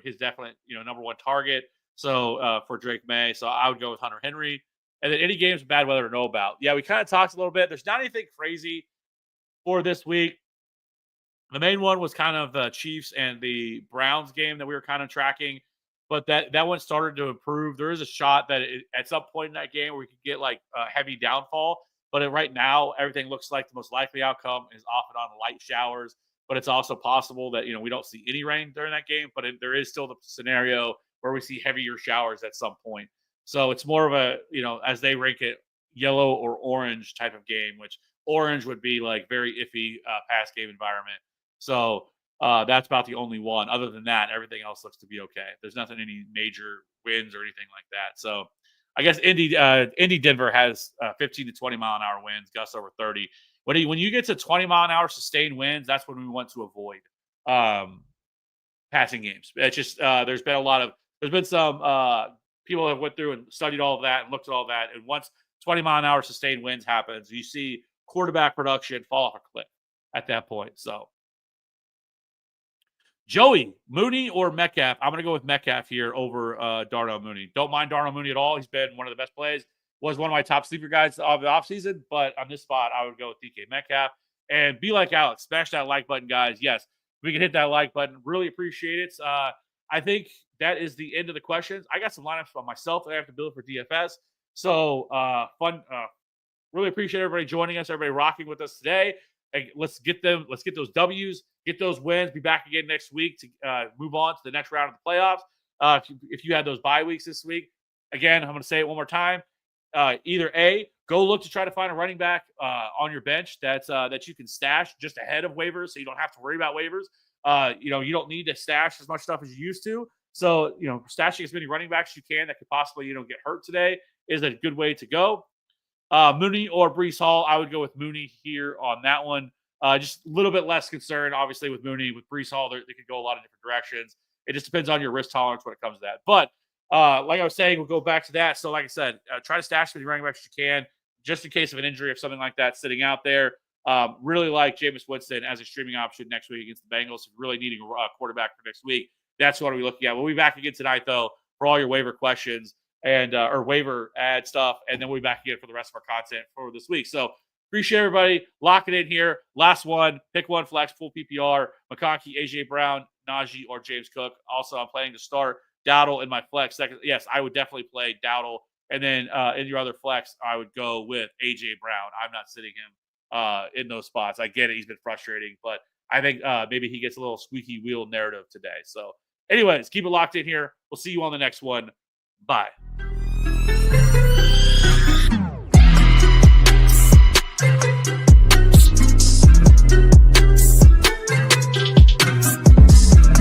his definite, number one target. So for Drake May. So I would go with Hunter Henry. And then any games with bad weather to know about. Yeah, we kind of talked a little bit. There's not anything crazy for this week. The main one was kind of the Chiefs and the Browns game that we were kind of tracking, but that one started to improve. There is a shot that at some point in that game we could get like a heavy downfall, but right now everything looks like the most likely outcome is off and on light showers. But it's also possible that we don't see any rain during that game, but there is still the scenario where we see heavier showers at some point. So it's more of a, as they rank it, yellow or orange type of game, which orange would be like very iffy pass game environment. So that's about the only one. Other than that, everything else looks to be okay. There's nothing, any major winds or anything like that. So I guess Indy Denver has 15 to 20 mile an hour winds, gusts over 30. When you get to 20 mile an hour sustained winds, that's when we want to avoid passing games. It's just there's been some people have went through and studied all of that and looked at all that. And once 20 mile an hour sustained winds happens, you see quarterback production fall off a cliff at that point. So Joey, Mooney or Metcalf? I'm going to go with Metcalf here over Darnell Mooney. Don't mind Darnell Mooney at all. He's been one of the best plays. Was one of my top sleeper guys of the offseason. But on this spot, I would go with DK Metcalf. And be like Alex. Smash that like button, guys. Yes, we can hit that like button. Really appreciate it. I think that is the end of the questions. I got some lineups for myself that I have to build for DFS. So fun. Really appreciate everybody joining us, everybody rocking with us today. Let's get those W's, get those wins. Be back again next week to move on to the next round of the playoffs. If you had those bye weeks this week, again, I'm going to say it one more time. Either A, go look to try to find a running back on your bench that you can stash just ahead of waivers, so you don't have to worry about waivers. You don't need to stash as much stuff as you used to. So stashing as many running backs as you can that could possibly get hurt today is a good way to go. Mooney or Breece Hall, I would go with Mooney here on that one. Just a little bit less concerned, obviously, with Mooney. With Breece Hall, they could go a lot of different directions. It just depends on your risk tolerance when it comes to that. But like I was saying, we'll go back to that. So like I said, try to stash as many running backs as you can, just in case of an injury or something like that sitting out there. Really like Jameis Winston as a streaming option next week against the Bengals. Really needing a quarterback for next week. That's what we're looking at. We'll be back again tonight, though, for all your waiver questions and or waiver ad stuff, and then we'll be back again for the rest of our content for this week. So appreciate everybody locking in here. Last one, pick one flex, full PPR, McConkey, AJ Brown, Najee, or James Cook. Also, I'm planning to start Dowdle in my flex. Second, yes, I would definitely play Dowdle, and then in your other flex, I would go with AJ Brown. I'm not sitting him in those spots. I get it; he's been frustrating, but I think maybe he gets a little squeaky wheel narrative today. So, anyways, keep it locked in here. We'll see you on the next one. Bye.